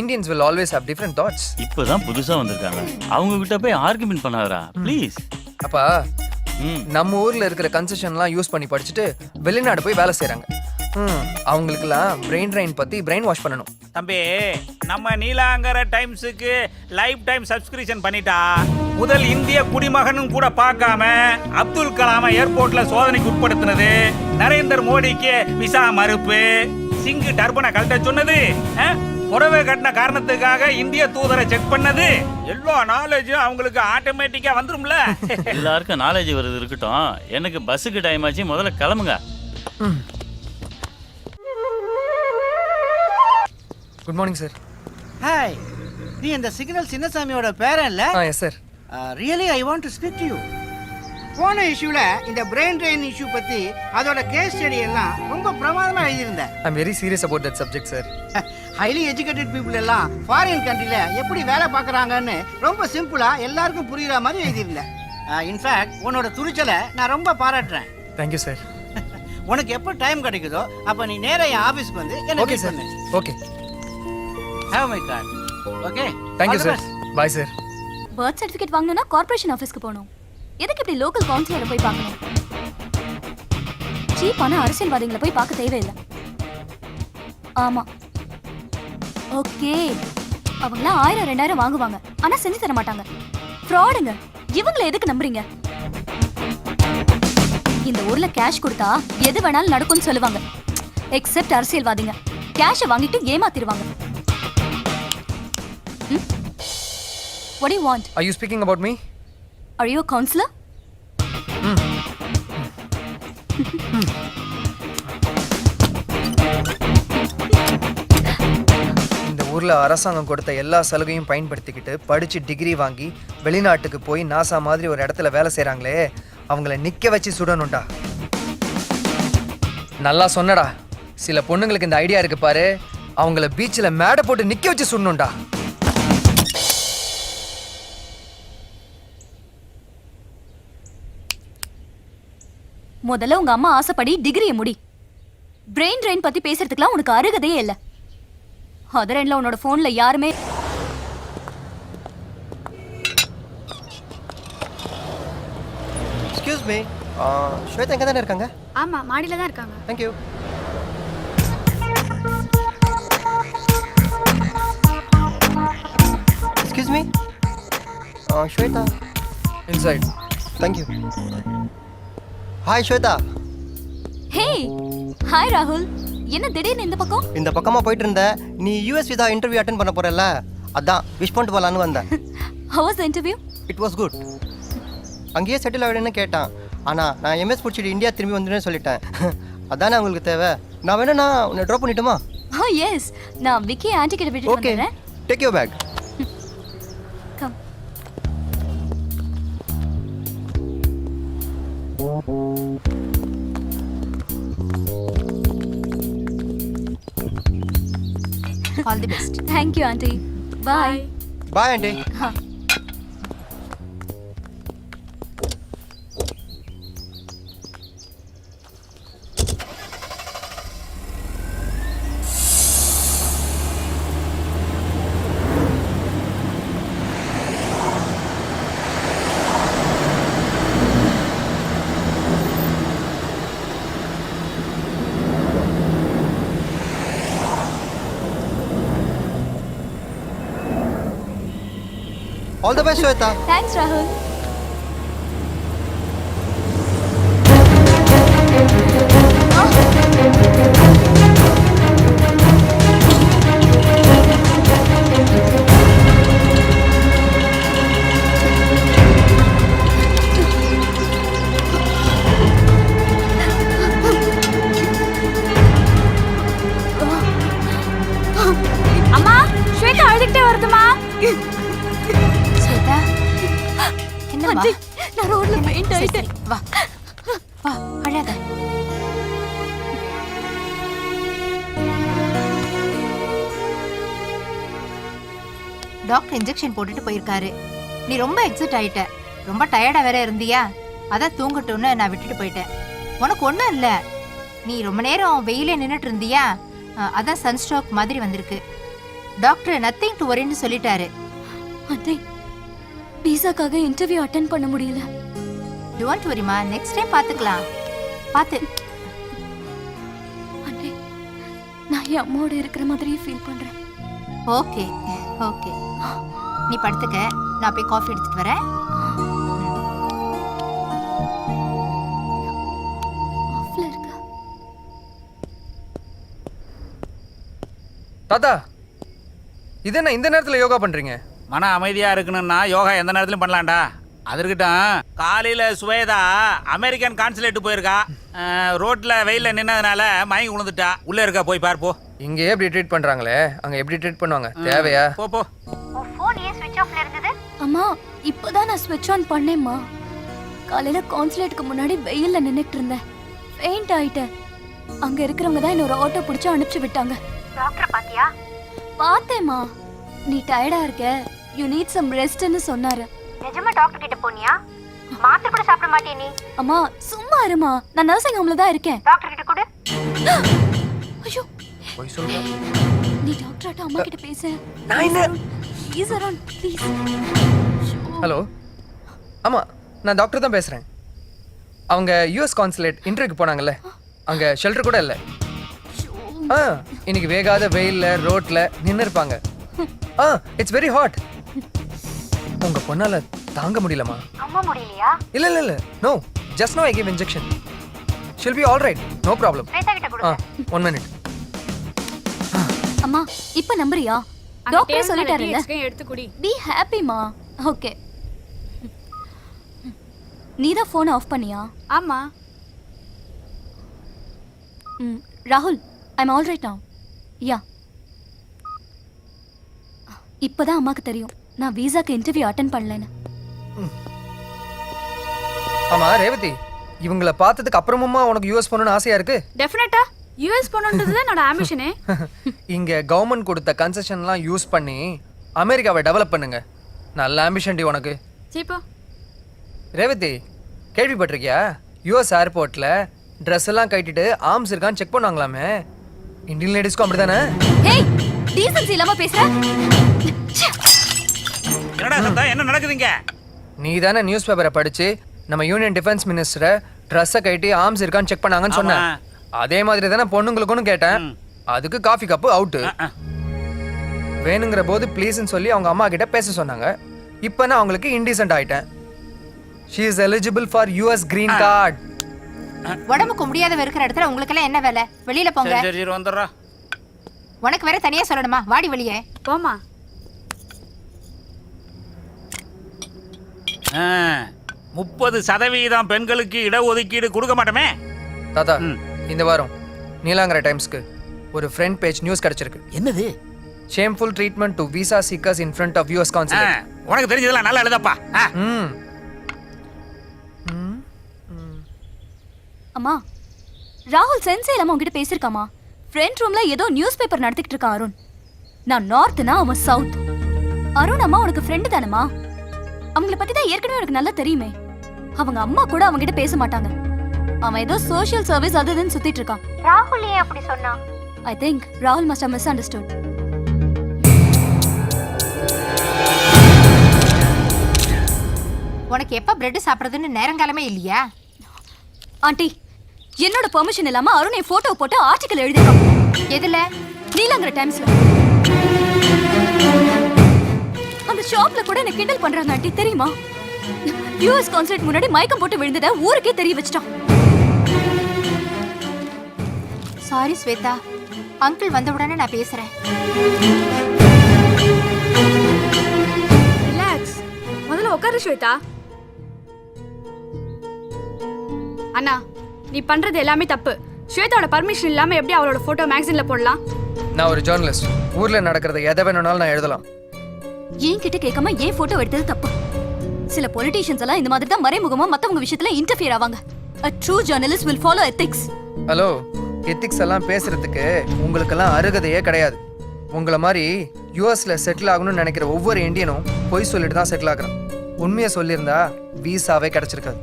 Indians will always have different thoughts. இப்போதான் புதுசா வந்திருக்காங்க, அவங்க கிட்ட போய் ஆர்குமெண்ட் பண்ணாதடா ப்ளீஸ். அப்பா, நம்ம ஊர்ல இருக்கிற கன்செஷன்லாம் யூஸ் பண்ணி படிச்சுட்டு வெளிநாடு போய் வேலை செய்றாங்க. அவங்களுக்குலாம் பிரெயின் ட்ரைன் பத்தி பிரெயின் வாஷ் பண்ணணும். தம்பி நம்ம நீலாங்கர டைம்ஸுக்கு லைஃப் டைம் சப்ஸ்கிரிப்ஷன் பண்ணிட்டா முதல் இந்திய குடிமகனும் கூட பார்க்காம அப்துல் கலாம ஏர்போர்ட்ல சோதனைக்கு உட்படுத்தினது, நரேந்திர மோடிக்கு விசா மறுப்பு, சிங்கு டர்பனை கழட்ட சொன்னது, புடவை கட்டின காரணத்துக்காக இந்திய தூதரை செக் பண்ணது, எல்லா நாலேஜும் அவங்களுக்கு ஆட்டோமேட்டிக்கா வந்துரும்ல. எல்லாருக்கும் நாலேஜ் வருது இருக்கட்டும், எனக்கு பஸ்ஸுக்கு டைம் ஆச்சு, முதல்ல கிளம்புங்க. Good morning sir. ஹாய், நீ இந்த சிக்னல் சின்னசாமியோட பேரன் இல்ல? Yes sir. Really I want to speak to you. போன இஷ்யூல இந்த பிரெயின் ட்ரெயின் இஷ்யூ பத்தி அதோட கேஸ் ஸ்டடி எல்லாம் ரொம்ப பிரமாதமா எழுதியிருந்தேன். I am very serious about that subject sir. Highly educated people எல்லாம் ஃபாரின் கண்ட்ரில எப்படி வேலை பார்க்கறாங்கன்னு ரொம்ப சிம்பிளா எல்லாருக்கும் புரியுற மாதிரி எழுதியிருந்தேன். இன்ஃபேக்ட் உன்னோட துணிச்சலை நான் ரொம்ப பாராட்டுறேன். Thank you sir. உனக்கு எப்போ டைம் கிடைக்குதோ அப்ப நீ நேரா என் ஆபீஸ்க்கு வந்து என்ன ஓகே மீட் சார். பண்ணு. Okay. Have my card. Okay. Thank you sir. Bye sir. Birth certificate வாங்கணும்னா கார்ப்பரேஷன் ஆஃபீஸ்க்கு போகணும். எதுக்கு இப்படி லோக்கல் கவுன்சிலரை போய் பார்க்கணும்? சீப்பான அரசியல்வாதிகளை போய் பார்க்க தேவையில்லை. ஆமா, ஓகே, அவங்களாம் 1000-2000 வாங்குவாங்க, ஆனா செஞ்சு தர மாட்டாங்க. ஃப்ராடுங்க. இவங்களை எதுக்கு நம்புறீங்க? இந்த ஊர்ல கேஷ் கொடுத்தா எது வேணாலும் நடக்கும்னு சொல்லுவாங்க. எக்ஸெப்ட் அரசியல்வாதிங்க கேஷை வாங்கிட்டு ஏமாத்திடுவாங்க. What do you want? Are you speaking about me? Are you a counselor? இந்த ஊர்ல அரசாங்கம் கொடுத்த எல்லா சலுகையும் பயன்படுத்திக்கிட்டு படிச்சு டிகிரி வாங்கி வெளிநாட்டுக்கு போய் நாசா மாதிரி ஒரு இடத்துல வேலை செய்றாங்களே, அவங்கள நிக்க வச்சு சுடணும்டா. நல்லா சொன்னடா. சில பொண்ணுங்களுக்கு இந்த ஐடியா இருக்கு பாரு, அவங்கள பீச்சில் மேடை போட்டு நிக்க வச்சு சுடணும்டா. முதல்ல உங்க அம்மா ஆசைப்படி டிகிரியை முடி. பிரெயின் ட்ரெயின் பத்தி பேசுறதுக்குலாம் உனக்கு அருகதையே இல்லை. அதர் எண்ட்ல உன்னோட போன்ல யாருமே எக்ஸ்கியூஸ் மீ, ஸ்வேதா எங்க தானே இருக்காங்க? ஆமா, மாடியில தான் இருக்காங்க. Thank you. Excuse me, Shweta. Inside. Thank you. Hi Shweta. Hey, hi ராகுல். என்ன திடீர்னு இந்த பக்கம்? இந்த பக்கமா போயிட்டு இருந்த, நீ யூஎஸ் விசா இன்டர்வியூ அட்டென்ட் பண்ண போறல, அதான் விஷ் பண்ணிட்டு போலான்னு வந்தேன். How was the interview? It was good. அங்கேயே செட்டில் ஆகிடுன்னு கேட்டான், ஆனால் நான் எம்எஸ் முடிச்சுட்டு இந்தியா திரும்பி வந்துடுன்னு சொல்லிட்டேன். அதானே உங்களுக்கு தேவை. நான் வேணும்னா உன்னை ட்ராப் பண்ணிட்டுமா? Oh yes, நான் விக்கி ஆன்ட்டி கிட்ட விட்டுட்டு ஓகே, வந்துறேன். Take your bag. Come. All the best. Thank you aunty. Bye. Bye aunty. All the best, Shweta. Thanks Rahul. அம்மா, ஸ்வேதா அழுதுகிட்டே வருதுமா. ஸ்வேதா, என்னம்மா? ஆன்ட்டி, நான் ரோட்ல பெயிண்ட் சரி, ஆயிட்டேன். சரி, வா வா, அழாத. டாக்டர் இன்ஜெக்ஷன் போட்டுட்டு போயிருக்காரு. நீ ரொம்ப எக்ஸைட் ஆயிட்ட, ரொம்ப டயர்டா வேற இருந்தியா, அதான் தூங்கட்டும்னு நான் விட்டுட்டு போயிட்டேன். உனக்கு ஒன்றும் இல்லை, நீ ரொம்ப நேரம் வெயிலே நின்றுட்டு இருந்தியா, அதான் சன்ஸ்ட்ரோக் மாதிரி வந்திருக்கு. டாக்டர் நத்திங் டு வரின்னு சொல்லிட்டாரு. ஆன்ட்டி, விசாக்காக இன்டர்வியூ அட்டெண்ட் பண்ண முடியல. டோன்ட் வரிமா, நெக்ஸ்ட் டைம் பார்த்துக்கலாம். பார்த்து. ஆன்ட்டி, நான் என் அம்மாவோட இருக்கிற மாதிரியே ஃபீல் பண்றேன். ஓகே ஓகே, நீ படுத்துக்க, நான் போய் காஃபி எடுத்துட்டு வரேன். ஆஃப்ல இருக்க. தாத்தா, இது என்ன இந்த நேரத்துல யோகா பண்றீங்க? மன அமைதியா இருக்கணும்னா யோகா எந்த நேரத்திலும் பண்ணலாம்டா. அது இருக்கட்டும், காலையில சுவேதா அமெரிக்கன் கான்சுலேட் போயிருக்கா. ரோட்ல வெயில்ல நின்னதுனால மயங்கி விழுந்துட்டா. உள்ள இருக்கா, போய் பாரு போ. இங்கே எப்படி ட்ரீட் பண்றாங்களே, அங்க எப்படி ட்ரீட் பண்ணுவாங்க? தேவையா? போ போ. ஃபோன் ஏன் ஸ்விட்ச் ஆஃப்ல இருந்தது? அம்மா இப்பதான் நான் ஸ்விட்ச் ஆன் பண்ணேம்மா. காலையில கான்சுலேட்டுக்கு முன்னாடி வெயில்ல நின்னுட்டு இருந்தேன், ஃபெயிண்ட் ஆயிட்டேன். அங்க இருக்கிறவங்க தான் என்ன ஒரு ஆட்டோ பிடிச்சு அனுப்பிச்சு விட்டாங்க. டாக்டர் பாத்தியா? பார்த்தேம்மா. நீ டயர்டா இருக்க, யூ நீட் சம் ரெஸ்ட்னு சொன்னாரு. நிஜமா டாக்டர் கிட்ட போனியா? மாத்திரை கூட சாப்பிட மாட்டியா நீ? அம்மா சும்மா இருமா, நான் நர்சிங் ஹோம்ல தான் இருக்கேன். டாக்டர் கிட்ட கொடு. ஐயோ, போய் சொல்றா. நீ டாக்டர்ட்ட அம்மா கிட்ட பேசு. நான் என்ன? Please Arun please. ஹலோ, ஆமா நான் டாக்டர் தான் பேசுறேன். அவங்க யூஎஸ் கான்சுலேட் இன்டர்வியூக்கு போனாங்கல்ல, அங்க ஷெல்டர் கூட இல்லை. இன்னைக்கு வேகாத வெயில்ல ரோட்ல நின்று இருப்பாங்க. It's very hot. உங்க பொண்ணால தாங்க முடியலமா? அம்மா முடியலையா? இல்ல இல்ல இல்ல, no, just no I give injection. She'll be all right, no problem. Shweta கிட்ட கொடு. 1 minute. அம்மா இப்ப நம்புறியா? டாக்டர் சொல்லிட்டாருல்ல, எடுத்து குடி. பி ஹாப்பிமா. ஓகே, நீ தான் ஃபோன் ஆஃப் பண்ணியா? ஆமா. ராகுல், I am all right now. Yeah, இப்பதான் அம்மாக்கு தெரியும் நான் வீசாக்கு இன்டர்வியூ அட்டெண்ட் பண்ணலன்னு. ஆமா ரேவதி, இவங்கள பார்த்ததுக்கு அப்புறமுமா உனக்கு யூஎஸ் போகணும்னு ஆசையா இருக்கு? டெஃபினட்டா யூஎஸ் போகணுன்றது தான் என்னோட ஆம்பிஷனே. இங்க கவர்மெண்ட் கொடுத்த கன்செஷன்லாம் யூஸ் பண்ணி அமெரிக்காவை டெவலப் பண்ணுங்க. நல்ல ஆம்பிஷன் டி உனக்கு. சீப்போ. ரேவதி, கேள்விப்பட்டிருக்கியா? யூஎஸ் ஏர்போர்ட்ல ட்ரெஸ் எல்லாம் கட்டிட்டு ஆர்ம்ஸ் இருக்கான்னு செக் பண்ணுவாங்களாமே. இந்தியன் லேடிஸ்க்கும் அப்படிதானே? ஹேய், டீசன்சி இல்லாம பேசுற. என்னடா சத்தம், என்ன நடக்குதுங்க? நீ தானே நியூஸ் பேப்பரை படிச்சு நம்ம யூனியன் டிஃபென்ஸ் மினிஸ்டரை ட்ரெஸ்ஸை கட்டி ஆர்ம்ஸ் இருக்கான்னு செக் பண்ணாங்கன்னு சொன்னேன். அதே மாதிரி தானே பொண்ணுங்களுக்குன்னு கேட்டேன். அதுக்கு காஃபி கப்பு அவுட்டு. வேணுங்கிற போது ப்ளீஸ்ன்னு சொல்லி அவங்க அம்மா கிட்ட பேச சொன்னாங்க. இப்போ நான் அவங்களுக்கு இன்டீசென்ட் ஆயிட்டேன். She is eligible for US green card. உடம்புக்கு முடியாதவ இருக்கிற இடத்துல உங்களுக்கு எல்லாம் என்ன வேலை? வெளியில போங்க. சரி சரி வந்துடுறா. உனக்கு வேற தனியா சொல்லணுமா? வாடி வெளியே. போமா. 30% பெண்களுக்கு இடஒதுக்கீடு கொடுக்க மாட்டோமே. தாத்தா, இந்த வாரம் நீலாங்கரை டைம்ஸ்க்கு ஒரு ஃப்ரண்ட் பேஜ் நியூஸ் கிடைச்சிருக்கு. என்னது? Shameful treatment to visa seekers in front of US consulate. உனக்கு தெரிஞ்சதெல்லாம் நல்லா எழுதப்பா. அம்மா, ராகுல் சென்சே இல்லாம உங்ககிட்ட பேசிருக்காமா? ஃப்ரெண்ட் ரூம்ல ஏதோ நியூஸ் பேப்பர் நடத்திட்டு இருக்கான் அருண். நான் நார்த்னா அவன் சவுத். அருண் அம்மா உனக்கு ஃப்ரெண்டு தானம்மா? அவங்கள பத்தி தான் ஏற்கனவே எனக்கு நல்லா தெரியுமே. அவங்க அம்மா கூட அவங்க கிட்ட பேச மாட்டாங்க. அவன் ஏதோ சோஷியல் சர்வீஸ் அதுன்னு சுத்திட்டு இருக்கான். ராகுல் ஏன் அப்படி சொன்னா? ஐ திங்க் ராகுல் மஸ்ட் ஹவ் மிஸ்அண்டர்ஸ்டுட். உனக்கு எப்ப பிரெட் சாப்பிடுறதுன்னு நேரங்காலமே இல்லையா? ஆண்டி, என்னோட பெர்மிஷன் இல்லாம அருண் என் போட்டோ போட்டு ஆர்டிகல் எழுதிருக்கான். எதுல? நீலாங்கரை டைம்ஸ்ல. அந்த ஷாப்ல கூட என்ன கிண்டல் பண்றாங்க ஆண்டி, தெரியுமா? யூஎஸ் கான்சுலேட் முன்னாடி மயக்கம் போட்டு விழுந்தத ஊருக்கே தெரிய வச்சிட்டான். சாரி ஸ்வேதா, அங்கிள் வந்த உடனே நான் பேசுறேன். ரிலாக்ஸ். முதல்ல உட்காரு ஸ்வேதா. அண்ணா, நீ பண்றது எல்லாமே தப்பு. ஸ்வேதாவோட பர்மிஷன் இல்லாம எப்படி அவளோட போட்டோ மேகசின்ல போடலாம்? நான் ஒரு ஜேர்னலிஸ்ட். ஊர்ல நடக்கிறத எதை வேணும்னாலும் நான் எழுதலாம். என்கிட்ட கேட்காம ஏன் போட்டோ எடுத்தது தப்பு. சில பொலிட்டீஷியன்ஸ் எல்லாம் இந்த மாதிரி தான் மறைமுகமா மத்தவங்க விஷயத்துல இன்டர்ஃபியர் ஆவாங்க. A true journalist will follow ethics. Hello, ethics எல்லாம் பேசுறதுக்கு உங்களுக்கெல்லாம் அருகதையே கிடையாது. உங்களை மாதிரி யூஎஸ்ல செட்டில் ஆகணும்னு நினைக்கிற ஒவ்வொரு இந்தியனும் பொய் சொல்லிட்டு தான் செட்டில் ஆகுறான். உண்மையை சொல்லியிருந்தா வீசாவே கிடைச்சிருக்காது.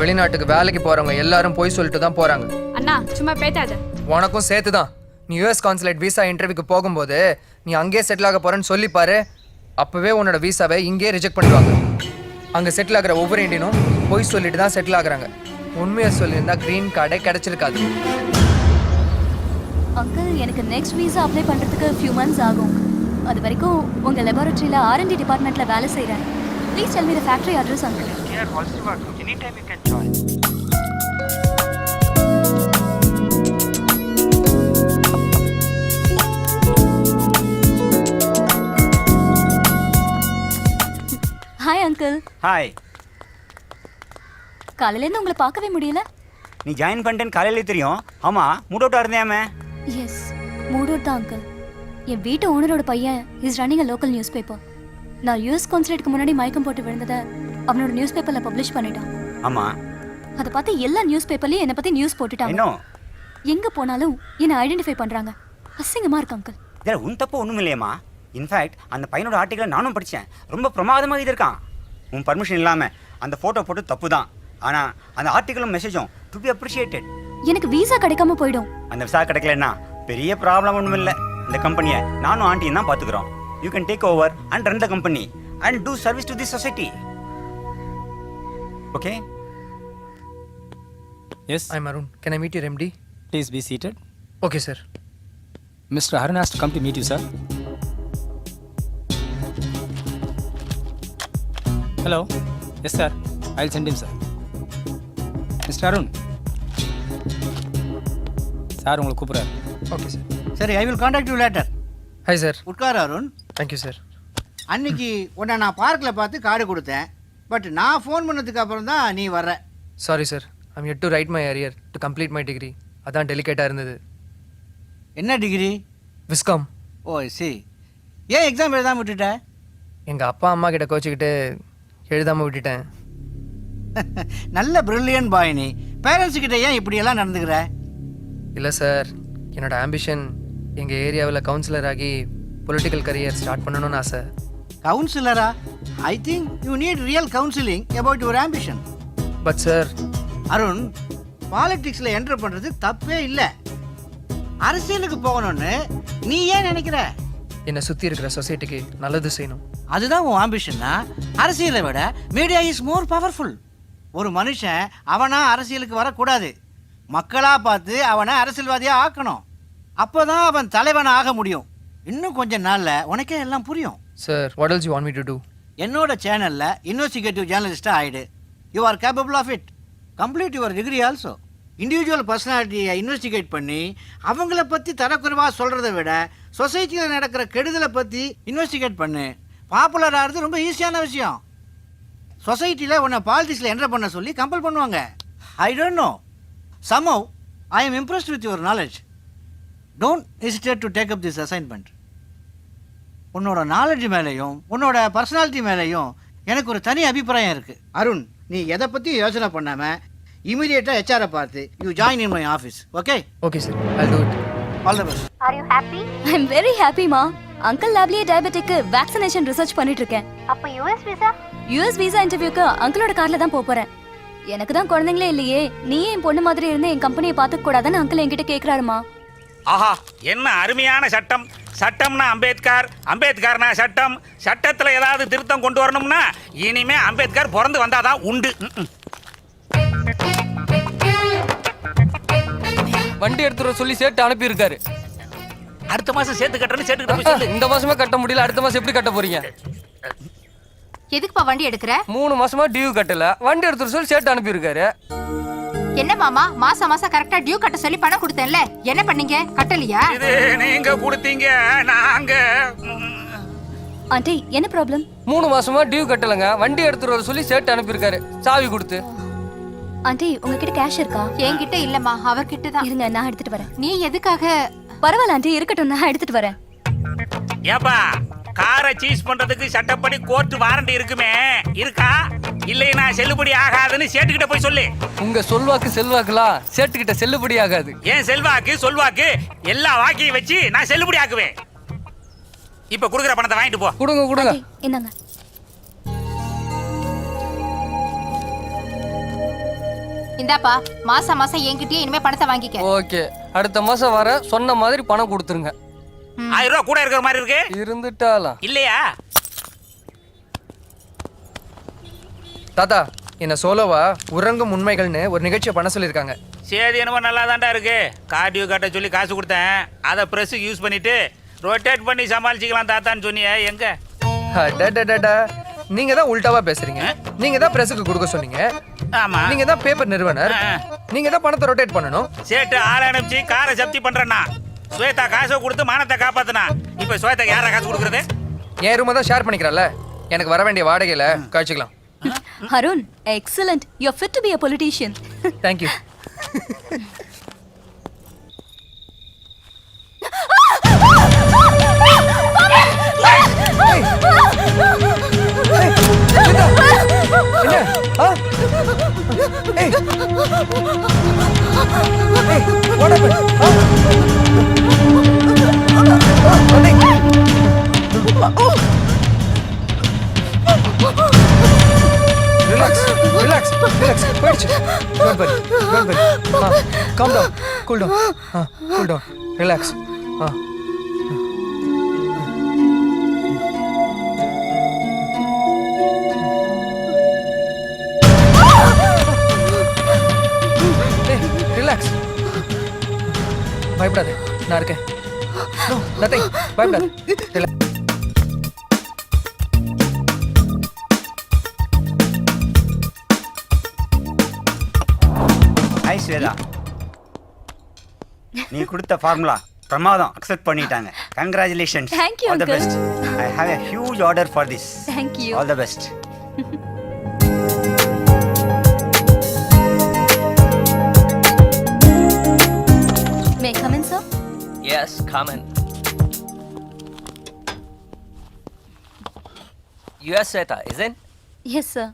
வெளிநாட்டுக்கு வேலைக்கு போறவங்க எல்லாரும் பொய் சொல்லிட்டு தான் போறாங்க. அண்ணா சும்மா பேத்தாத. உனக்கும் சேர்த்து தான். நீ யூஎஸ் கான்சுலேட் விசா இன்டர்வியூக்கு போகும்போது நீ அங்கேயே செட்டில் ஆக போறேன்னு சொல்லி பாரு. அப்பவே உன்னோட விசாவை இங்கே ரிஜெக்ட் பண்ணிடுவாங்க. அங்கே செட்டில் ஆகிற ஒவ்வொரு இண்டியனும் பொய் சொல்லிட்டு தான் செட்டில் ஆகுறாங்க. உண்மையை சொல்லியிருந்தா கிரீன் கார்டே கிடைச்சிருக்காது. அங்கிள் எனக்கு நெக்ஸ்ட் வீசா அப்ளை பண்றதுக்கு ஃபியூ மந்த்ஸ் ஆகும். அது வரைக்கும் உங்க லெபார்ட்டரியில R&D டிபார்ட்மெண்ட்ல வேலை செய்றேன். Please tell me the factory address uncle. Hi uncle. Hi. காலையில இருந்து உங்களை பார்க்கவே முடியல. நீ ஜாயின் பண்ணிட்டேன்னு காலையிலே தெரியும். ஆமா, மூட் அவுட்டா இருந்தேன். எஸ், மூட் அவுட் தான் அங்கிள். என் வீட்டு ஓனரோட பையன் is running a local news paper. நான் யூஎஸ் கான்சுலேட்டுக்கு முன்னாடி மயக்கம் போட்டு விழுந்ததை அவனோட நியூஸ் பேப்பர்ல பப்ளிஷ் பண்ணிட்டான். ஆமா. அதை பார்த்து எல்லா நியூஸ் பேப்பர்லயும் என்னை பத்தி நியூஸ் போட்டுட்டாங்க. இன்னும் எங்க போனாலும் என்னை ஐடென்டிஃபை பண்றாங்க. அசிங்கமா இருக்கு அங்கிள். இதில் உன் தப்பு ஒன்றும் இல்லையம்மா. இன்ஃபேக்ட் அந்த பையனோட ஆர்டிக்கலை நானும் படித்தேன். ரொம்ப பிரமாதமாக இது இருக்கான். உன் பர்மிஷன் இல்லாமல் அந்த ஃபோட்டோ போட்டு தப்பு தான். ஆனால் அந்த ஆர்டிக்கலும் மெசேஜும் டு பி அப்ரிஷியேட்டட். எனக்கு வீசா கிடைக்காம போயிடும். அந்த விசா கிடைக்கலன்னா பெரிய ப்ராப்ளம் ஒன்றும் இல்லை. இந்த கம்பெனியை நானும் ஆண்டியும் தான் பார்த்துக்குறோம். You can take over and run the company and do service to the society. Okay? Yes, I'm Arun. Can I meet your MD? Please be seated. Okay, sir. Mister Arun has to come to meet you, sir. Hello. Yes, sir. I'll send him, sir. Mr. Arun. Sir உங்களை கூப்பிட்றாரு. Okay, sir. சரி, I will contact you later. Hi, sir. உட்கார் Arun. Thank you, sir. அன்னைக்கு உன்னை நான் பார்க்கில் பார்த்து card கொடுத்தேன். பட் நான் ஃபோன் பண்ணதுக்கு அப்புறம் தான் நீ வர்ற. Sorry, sir. I'm yet to write my arrear to complete my degree. அதான் டெலிகேட்டாக இருந்தது. என்ன டிகிரி? விஸ்காம். ஓ சரி. ஏன் எக்ஸாம் எழுதாமல் விட்டுட்ட? எங்கள் அப்பா அம்மா கிட்ட கோச்சிக்கிட்டு எழுதாமல் விட்டுட்டேன். நல்ல பிரில்லியன் பாய் நீ. பேரண்ட்ஸ் கிட்ட ஏன் இப்படியெல்லாம் நடந்துக்கிற? இல்லை சார், என்னோட ஆம்பிஷன் எங்கள் ஏரியாவில் கவுன்சிலர் ஆகி பொலிட்டிக்கல் கரியர் ஸ்டார்ட் பண்ணணும்னு ஆசை. கவுன்சிலரா? I think you need real counselling about your ambition. But sir, Arun, பாலிடிக்ஸில் என்டர் பண்ணுறது தப்பே இல்லை. அரசியலுக்கு போகணும்னு நீ ஏன் நினைக்கிற? என்னை சுற்றி இருக்கிற சொசைட்டிக்கு நல்லது செய்யணும். அதுதான் உன் ஆம்பிஷன்னா? அரசியலை விட மீடியா இஸ் மோர் பவர்ஃபுல். ஒரு மனுஷன் அவனா அரசியலுக்கு வரக்கூடாது. மக்களாக பார்த்து அவனை அரசியல்வாதியாக ஆக்கணும். அப்போ தான் அவன் தலைவனை ஆக முடியும். இன்னும் கொஞ்ச நாளில் உனக்கே எல்லாம் புரியும். Sir, what else you want me to do? என்னோட சேனலில் இன்வெஸ்டிகேட்டிவ் ஜேர்னலிஸ்ட்டாக ஆயிடு. You are capable of it. Complete your degree also. Individual பர்சனாலிட்டியை இன்வெஸ்டிகேட் பண்ணி அவங்கள பற்றி தரக்குறைவாக சொல்கிறத விட சொசைட்டியில் நடக்கிற கெடுதலை பற்றி இன்வெஸ்டிகேட் பண்ணு. பாப்புலர் ஆகிறது ரொம்ப ஈஸியான விஷயம். சொசைட்டியில் உன்னை பாலிடிக்ஸில் என்டர் பண்ண சொல்லி கம்பல் பண்ணுவாங்க. I don't know, somehow I am impressed with your knowledge. Don't hesitate to take up this assignment. உன்னோட நாலேஜ் மேலேயும் உன்னோட பர்சனாலிட்டி மேலேயும் எனக்கு ஒரு தனி அபிப்பிராயம் இருக்குது. அருண், நீ எதை பற்றியும் யோசனை பண்ணாமல் இமீடியட்டாக ஹெச்ஆரை பார்த்து you join in my office. Okay? Okay sir, I'll do it. All the best. Are you happy? I am very happy மா. அங்கிள் லேப்லயே டயபெட்டிக்கு வேக்சினேஷன் ரிசர்ச் பண்ணிட்டு இருக்கேன். அப்ப US visa? யூஎஸ் வீசா இன்டர்வியூக்கு அங்கிளோட கார்ல தான் போறேன். எனக்கு தான் குழந்தைங்களே இல்லையே, நீ என் பொண்ணு மாதிரி இருந்து என் கம்பெனியை பார்த்துக்க கூடாதுன்னு அங்கிள் என்கிட்ட கேட்குறாருமா. ஆஹா, என்ன அருமையான சட்டம். சட்டம்னா அம்பேத்கர், அம்பேத்கர்னா சட்டம். சட்டத்தில் ஏதாவது திருத்தம் கொண்டு வரணும்னா இனிமே அம்பேத்கர் பிறந்து வந்தாதான் உண்டு. வண்டி எடுத்துற சொல்லி சேர்த்து அனுப்பியிருக்காரு. அடுத்த மாசம் சேர்த்து கட்டணும். சேர்த்து இந்த மாசமே கட்ட முடியல, அடுத்த மாசம் எப்படி கட்ட போறீங்க? எதுக்குப்பா வண்டி எடுக்கிற? 3 மாசமா டியூ கட்டல, வண்டி எடுத்துற சொல்லி சேர்த்து அனுப்பியிருக்காரு. என்ன மாமா, மாசம் மாசம் கரெக்டா டியூ கட்ட சொல்லி பணம் கொடுத்தேன்ல, என்ன பண்ணீங்க? கட்டலையா? இது நீங்க கொடுத்தீங்க, நாங்க. ஆண்டி, என்ன ப்ராப்ளம்? 3 மாசமா டியூ கட்டலங்க, வண்டி எடுத்துற சொல்லி சேர்த்து அனுப்பியிருக்காரு சாவி கொடுத்து. ஆண்டி, உங்ககிட்ட கேஷ் இருக்கா? என்கிட்ட இல்லம்மா, அவர்கிட்ட தான். இருங்க, நான் எடுத்துட்டு வரேன். நீ எதுக்காக? பரவாயில்ல ஆண்டி, இருக்கட்டும், நான் எடுத்துட்டு வரேன். ஏப்பா, காரை சீஸ் பண்றதுக்கு சட்டப்படி கோர்ட் வாரண்டி இருக்குமே, இருக்கா? இல்லைனா செல்லுபடி ஆகாதுன்னு சேட்டுக்கிட்ட போய் சொல்லு. உங்க சொல்வாக்கு செல்வாக்குலாம் சேட்டுக்கிட்ட செல்லுபடி ஆகாது. ஏன் செல்வாக்கு சொல்வாக்கு எல்லா வாக்கியும் வச்சு நான் செல்லுபடி ஆக்குவேன். இப்ப குடுக்குற பணத்தை வாங்கிட்டு போ. கொடுங்க கொடுங்க. என்னங்க? இந்தாப்பா, மாசம் மாசம் என்கிட்டயே இனிமே பணத்தை வாங்கிக்க. ஓகே, அடுத்த மாசம் வர சொன்ன மாதிரி பணம் கொடுத்துருங்க. 1000 ரூபாய் கூட இருக்கிற மாதிரி இருக்கு. இருந்துட்டாலாம் இல்லையா? தாத்தா, என்ன சோலோவா உறங்கும் உண்மைகள்னு ஒரு நிகழ்ச்சியை பண்ண சொல்லியிருக்காங்க. சரி என்னமோ நல்லா தான்டா இருக்கு. கார்டியோ கட்ட சொல்லி காசு கொடுத்தேன். அதை ப்ரெஸ்ஸுக்கு யூஸ் பண்ணிட்டு ரொட்டேட் பண்ணி சமாளிச்சிக்கலாம் தாத்தான்னு சொன்னியே எங்க? அடடடடா. நீங்க தான் உல்டாவா பேசுறீங்க. நீங்க தான் பிரஸுக்கு கொடுக்க சொன்னீங்க. ஆமா. நீங்க தான் பேப்பர் நிறுவனர். நீங்க தான் பணத்தை ரொட்டேட் பண்ணணும். சேட்டு ஆள் அனுப்பிச்சு காரை ஜப்தி பண்றேன்னா ஸ்வேதா காசை கொடுத்து மானத்தை காப்பாத்துனா இப்ப ஸ்வேதா யாரா காசு கொடுக்கறது? என் ரூமை தான் ஷேர் பண்ணிக்கிறல்ல. எனக்கு வர வேண்டிய வாடகையில கழிச்சுக்கலாம். Arun excellent, you are fit to be a politician. Thank you. Relax. போயிடுச்சு. Don't worry. Calm down. Cool down. Cool down. Relax. Relax. பயப்படாத, நான் இருக்கேன். No nothing. பயப்படாத. ஹாய் ஸ்வேதா, நீ கொடுத்த ஃபார்முலா பிரமாதம், அக்செப்ட் பண்ணிட்டாங்க. Congratulations. Thank you, all the uncle. Best. I have a huge order for this. Thank you. All the best. May I come in, sir? Yes, come in. You are Sweta, isn't? Yes, sir.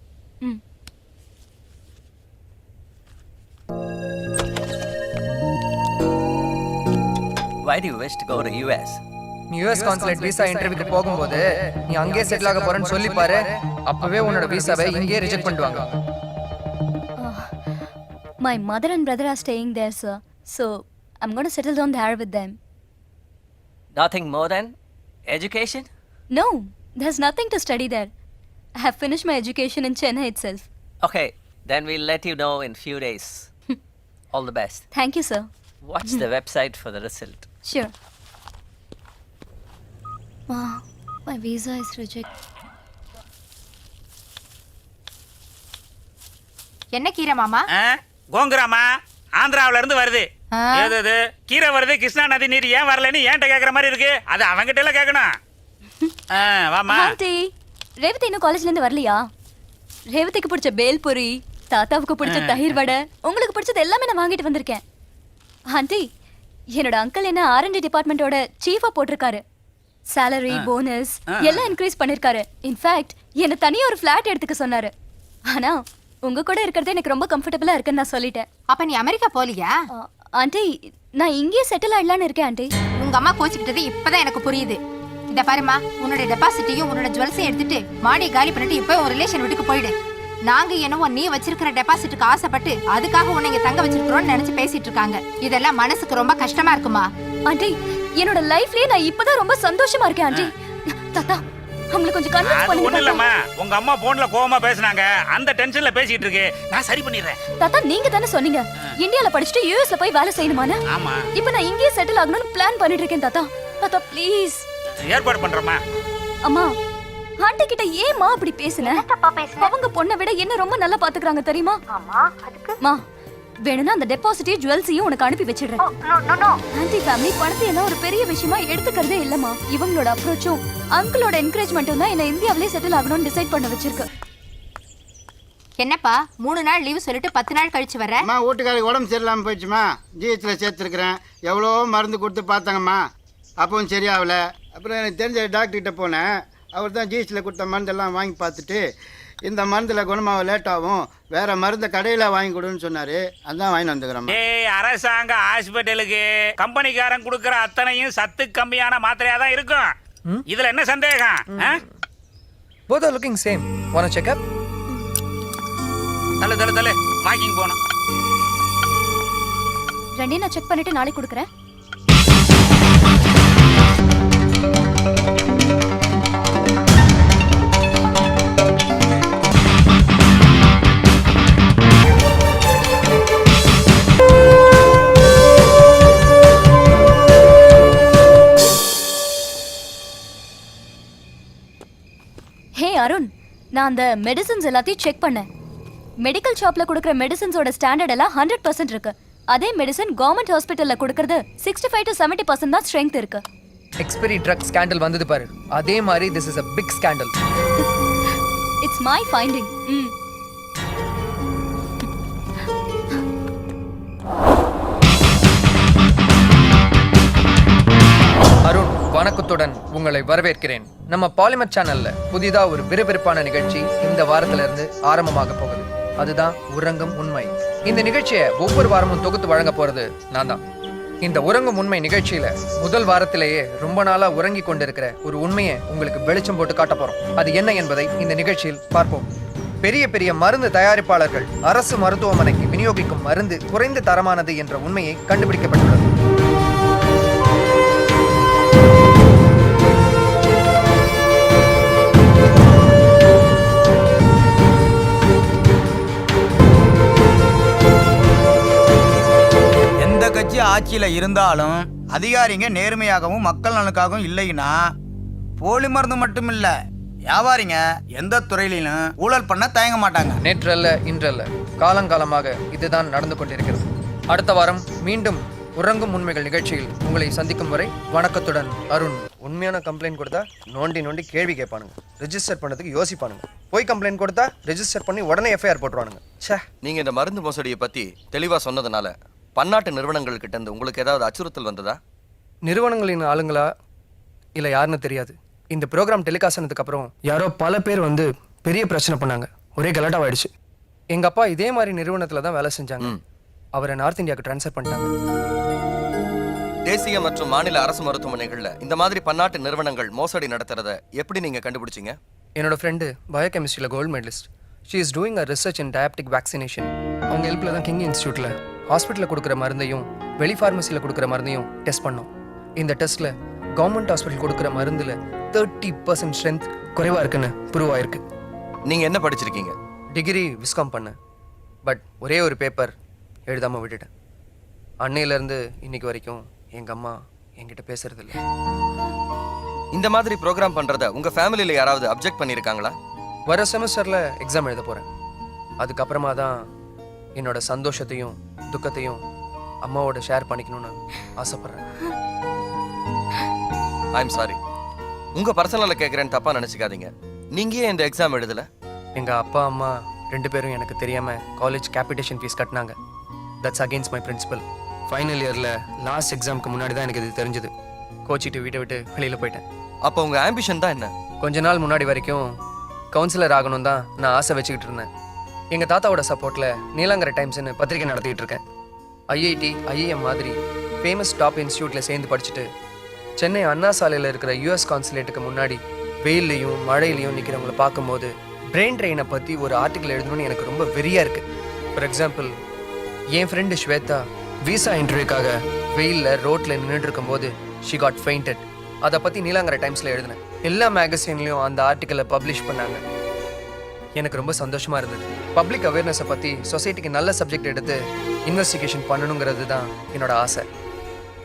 Why do you wish to go to US? நீ US consulate visa இன்டர்வியூக்கு போகும்போது நீ அங்கேயே settle ஆக போறேன்னு சொல்லி பாரு. அப்பவே உன்னோட விசாவை இங்கேயே ரிஜெக்ட் பண்ணிடுவாங்க. My mother and brother are staying there, sir. So I'm going to settle down there with them. Nothing more than education? No, there's nothing to study there. I have finished my education in Chennai itself. Okay, then we'll let you know in few days. All the best. Thank you, sir. Watch the website for the result. Sure. Wow, my visa is rejected. என்ன கீரை மாமா? கோங்குராமா, ஆந்திராவில இருந்து வருது. ஏது இது கீரை வருது, கிருஷ்ணா நதி நீர் ஏன் வரலன்னு ஏன்ட்ட கேக்குற மாதிரி இருக்கு. அது அவங்கிட்ட எல்லாம் கேட்கணும். வாமா. ஆண்டி, ரேவதி இன்னும் காலேஜ்ல இருந்து வரலையா? ரேவதிக்கு பிடிச்ச பேல்பூரி, தாத்தாவுக்கு பிடிச்ச தயிர் வடை, உங்களுக்கு பிடிச்சது எல்லாமே நான் வாங்கிட்டு வந்திருக்கேன். ஆண்டி, என்னோட அங்கிள் என்ன R&D டிபார்ட்மெண்டோட சீஃபா போட்டிருக்காரு. salary, போனஸ் எல்லாம் இன்க்ரீஸ் பண்ணிருக்காரு. இன்ஃபேக்ட் என்ன தனியா ஒரு ஃபிளாட் எடுத்துக்க சொன்னாரு. ஆனா உங்க கூட இருக்கிறது எனக்கு ரொம்ப கம்ஃபர்டபுளா இருக்குன்னு நான் சொல்லிட்டேன். அப்ப நீ அமெரிக்கா போலியா? ஆண்டி, நான் இங்கேயே செட்டில் ஆயிடலான்னு இருக்கேன். ஆண்டி, உங்க அம்மா கோச்சிக்கிட்டது இப்பதான் எனக்கு புரியுது. இத பாருமா, உன்னோட டெபாசிட்டையும் உன்னோட ஜுவல்ஸையும் எடுத்துட்டு மாடியை காலி பண்ணிட்டு இப்போ ஒரு ரிலேஷன் வீட்டுக்கு போயிடு. நாங்க என்னவோ நீ வச்சிருக்கிற டெபாசிட்டுக்கு ஆசைப்பட்டு அதுக்காக உன்னை இங்க தங்க வச்சிருக்கிறோம்னு நினைச்சு பேசிட்டு இருக்காங்க. இதெல்லாம் மனசுக்கு ரொம்ப கஷ்டமா இருக்குமா? ஆண்டி, என்னோட லைஃப்லயே நான் இப்பதான் ரொம்ப சந்தோஷமா இருக்கேன். ஆண்டி, தாத்தா அவங்களுக்கு கொஞ்சம் கன்வின்ஸ் அது ஒண்ணு பண்ணுங்க. இல்லம்மா, உங்க அம்மா போன்ல கோவமா பேசுனாங்க. அந்த டென்ஷன்ல பேசிட்டு இருக்கு. நான் சரி பண்ணிடுறேன். தாத்தா, நீங்க தானே சொன்னீங்க இந்தியால படிச்சுட்டு யுஎஸ்ல போய் வேலை செய்யணுமான்னு. ஆமா. இப்போ நான் இங்கேயே செட்டில் ஆகணும்னு பிளான் பண்ணிட்டு இருக்கேன். தாத்தா தாத்தா ப்ளீஸ் ஏற்பாடு பண்றேம்மா. அம்மா, ஆண்டி கிட்ட ஏமா அப்படி பேசுன? அவங்க பொண்ணை விட என்ன ரொம்ப நல்லா பாத்துக்கறாங்க தெரியுமா? மா, வேணும்னா அந்த டெபாசிட் ஜுவல்ஸையும் உனக்கு அனுப்பி வச்சிடுறேன். ஆண்டி ஃபேமிலி பணத்தை எல்லாம் ஒரு பெரிய விஷயமா எடுத்துக்கிறதே இல்லம்மா. இவங்களோட அப்ரோச்சும் அங்கிளோட என்கரேஜ்மெண்ட்டும் தான் என்ன இந்தியாவிலே செட்டில் ஆகணும்னு டிசைட் பண்ண வச்சிருக்கு. என்னப்பா 3 நாள் லீவு சொல்லிட்டு 10 நாள் கழிச்சு வர? அம்மா, வீட்டுக்காரி உடம்பு சரியில்லாமல் போயிடுச்சுமா. ஜிஹெச்சில் சேர்த்துருக்குறேன். எவ்வளோ மருந்து கொடுத்து பார்த்தாங்கம்மா, அப்பவும் சரியாகல. அப்புறம் எனக்கு தெரிஞ்ச டாக்டர்கிட்ட போனேன். அவர் தான் ஜிஹெச்சில் கொடுத்த மருந்தெல்லாம் வாங்கி பார்த்துட்டு இந்த மருந்தில் குணமாக லேட் ஆகும், வேற மருந்தை கடையில் வாங்கி கொடுன்னு சொன்னார். அதான் வாங்கி வந்துக்கிறோம். அரசாங்க ஹாஸ்பிட்டலுக்கு கம்பெனிக்காரன் கொடுக்கற அத்தனையும் சத்து கம்மியான மாத்திரையா தான் இருக்கும். இதுல என்ன சந்தேகம்? both are looking same. wanna check up? தல வாக்கிங் போணும். ரெண்டையும் நான் செக் பண்ணிட்டு நாளைக்கு கொடுக்குறேன். ஹே அருண், நான் அந்த மெடிசன்ஸ் எல்லாத்தையும் செக் பண்ணேன். மெடிக்கல் ஷாப்ல கொடுக்குற மெடிசன்ஸோட ஸ்டாண்டர்ட் எல்லாம் 100% இருக்கு. அதே மெடிசன் கவர்மெண்ட் ஹாஸ்பிட்டல்ல கொடுக்கறது 65 to 70% தான் ஸ்ட்ரென்த் இருக்கு. எக்ஸ்பைரி ட்ரக் ஸ்கேண்டல் வந்தது பாரு, அதே மாதிரி this is a big scandal. It's my finding. Arun, வணக்கத்துடன் உங்களை வரவேற்கிறேன். நம்ம பாலிமர் சேனல்ல புதிதா ஒரு விறுவிறுப்பான நிகழ்ச்சி இந்த வாரத்துல இருந்து ஆரம்பமாக போகுது. அதுதான் உறங்கும் உண்மை. இந்த நிகழ்ச்சியை ஒவ்வொரு வாரமும் தொகுத்து வழங்க போறது நான் தான். இந்த உறங்கும் உண்மை நிகழ்ச்சியில முதல் வாரத்திலேயே ரொம்ப நாளா உறங்கி கொண்டிருக்கிற ஒரு உண்மையை உங்களுக்கு வெளிச்சம் போட்டு காட்ட போறோம். அது என்ன என்பதை இந்த நிகழ்ச்சியில் பார்ப்போம். பெரிய பெரிய மருந்து தயாரிப்பாளர்கள் அரசு மருத்துவமனைக்கு விநியோகிக்கும் மருந்து குறைந்த தரமானது என்ற உண்மையை கண்டுபிடிக்கப்பட்டுள்ளது. கட்சி ஆட்சியில இருந்தாலும் அதிகாரிங்க நேர்மையாகவும் மக்கள் நலனுக்காகவும் இல்லைன்னா போலி மருந்து மட்டும் இல்ல, வியாபாரிங்க எந்த துறையிலும் ஊழல் பண்ண தயங்க மாட்டாங்க. நேற்றல்ல இன்றல்ல, காலங்காலமாக இதுதான் நடந்து கொண்டிருக்கிறது. அடுத்த வாரம் மீண்டும் உறங்கும் உண்மைகள் நிகழ்ச்சியில் உங்களை சந்திக்கும் வரை வணக்கத்துடன் அருண். உண்மையான கம்ப்ளைண்ட் கொடுத்தா நோண்டி நோண்டி கேள்வி கேட்பானுங்க, ரெஜிஸ்டர் பண்ணதுக்கு யோசிப்பானுங்க. போய் கம்ப்ளைண்ட் கொடுத்தா ரெஜிஸ்டர் பண்ணி உடனே எஃப்ஐஆர் போட்டுருவானுங்க. ச்சே, நீங்க இந்த மருந்து மோசடியை பத்தி தெளிவா சொன்னதுனால பன்னாட்டு நிறுவனங்கள் கிட்ட இருந்து உங்களுக்கு ஏதாவது அச்சுறுத்தல் வந்ததா? நிறுவனங்களின் ஆளுங்களா இல்லை யாருன்னு தெரியாது. இந்த ப்ரோக்ராம் டெலிகாஸ்ட் ஆனதுக்கு அப்புறம் யாரோ பல பேர் வந்து பெரிய பிரச்சனை பண்ணாங்க. ஒரே கலாட்டாவாயிடுச்சு. எங்கள் அப்பா இதே மாதிரி நிறுவனத்தில் தான் வேலை செஞ்சாங்க. அவரை நார்த் இந்தியாவுக்கு ட்ரான்ஸ்ஃபர் பண்ணிட்டாங்க. தேசிய மற்றும் மாநில அரசு மருத்துவமனைகள்ல இந்த மாதிரி பன்னாட்டு நிறுவனங்கள் மோசடி நடத்துறத எப்படி நீங்க கண்டுபிடிச்சீங்க? என்னோட ஃப்ரெண்டு பயோகெமிஸ்ட்ரியில் gold medalist. She is doing a research in diabetic vaccination. அவங்க ஹெல்ப்பில் தான் கிங் இன்ஸ்டியூட்டில் ஹாஸ்பிட்டலில் கொடுக்குற மருந்தையும் வெளி ஃபார்மசியில் கொடுக்குற மருந்தையும் டெஸ்ட் பண்ணோம். இந்த டெஸ்ட்டில் கவர்மெண்ட் ஹாஸ்பிட்டல் கொடுக்குற மருந்தில் 30% ஸ்ட்ரென்த் குறைவாக இருக்குன்னு ப்ரூவ் ஆயிருக்கு. நீங்கள் என்ன படிச்சிருக்கீங்க? டிகிரி விஸ்காம் பண்ணேன். பட் ஒரே ஒரு பேப்பர் எழுதாமல் விட்டுட்டேன். அன்னையிலேருந்து இன்னைக்கு வரைக்கும் எங்கள் அம்மா என்கிட்ட பேசுறதில்ல. இந்த மாதிரி ப்ரோக்ராம் பண்ணுறத உங்கள் ஃபேமிலியில் யாராவது அப்ஜெக்ட் பண்ணியிருக்காங்களா? வர செமஸ்டரில் எக்ஸாம் எழுத போகிறேன். அதுக்கப்புறமா தான் என்னோட சந்தோஷத்தையும் துக்கத்தையும் அம்மாவோட ஷேர் பண்ணிக்கணும்னு ஆசைப்படுறேன். ஐம் சாரி, உங்கள் பர்சனலில் கேட்குறேன்னு தப்பாக நினச்சிக்காதீங்க. நீங்கள் ஏன் இந்த எக்ஸாம் எழுதலை? எங்கள் அப்பா அம்மா 2 பேரும் எனக்கு தெரியாமல் காலேஜ் கேபிடேஷன் ஃபீஸ் கட்டினாங்க. That's against my principle. Final இயரில் லாஸ்ட் எக்ஸாமுக்கு முன்னாடி தான் எனக்கு இது தெரிஞ்சது. கோச்சிட்டு வீட்டை விட்டு வெளியில் போயிட்டேன். அப்போ உங்கள் ஆம்பிஷன் தான் என்ன? கொஞ்ச நாள் முன்னாடி வரைக்கும் கவுன்சிலர் ஆகணும் தான் நான் ஆசை வச்சுக்கிட்டு இருந்தேன். எங்கள் தாத்தாவோட சப்போர்ட்டில் நீலாங்கரை டைம்ஸ்னு பத்திரிக்கை நடத்திட்டு இருக்கேன். ஐஐடி ஐஏஎம் மாதிரி ஃபேமஸ் டாப் இன்ஸ்டியூட்டில் சேர்ந்து படிச்சுட்டு சென்னை அண்ணா சாலையில் இருக்கிற யூஎஸ் கான்சுலேட்டுக்கு முன்னாடி வெயில்லையும் மழையிலையும் நிற்கிறவங்களை பார்க்கும்போது பிரெயின் ட்ரெயினை பற்றி ஒரு ஆர்டிக்கல் எழுதணும்னு எனக்கு ரொம்ப வெறியாக இருக்குது. ஃபார் எக்ஸாம்பிள், என் ஃப்ரெண்டு ஸ்வேதா விசா இன்டர்வியூக்காக வெயிலில் ரோட்டில் நின்றுட்டு இருக்கும்போது ஷி காட் ஃபெயிண்டட். அதை பற்றி நீலாங்கரை டைம்ஸில் எழுதினேன். எல்லா மேகசின்லேயும் அந்த ஆர்டிக்கலை பப்ளிஷ் பண்ணாங்க. எனக்கு ரொம்ப சந்தோஷமாக இருந்தது. பப்ளிக் அவேர்னஸை பற்றி சொசைட்டிக்கு நல்ல சப்ஜெக்ட் எடுத்து இன்வெஸ்டிகேஷன் பண்ணணுங்கிறது தான் என்னோட ஆசை.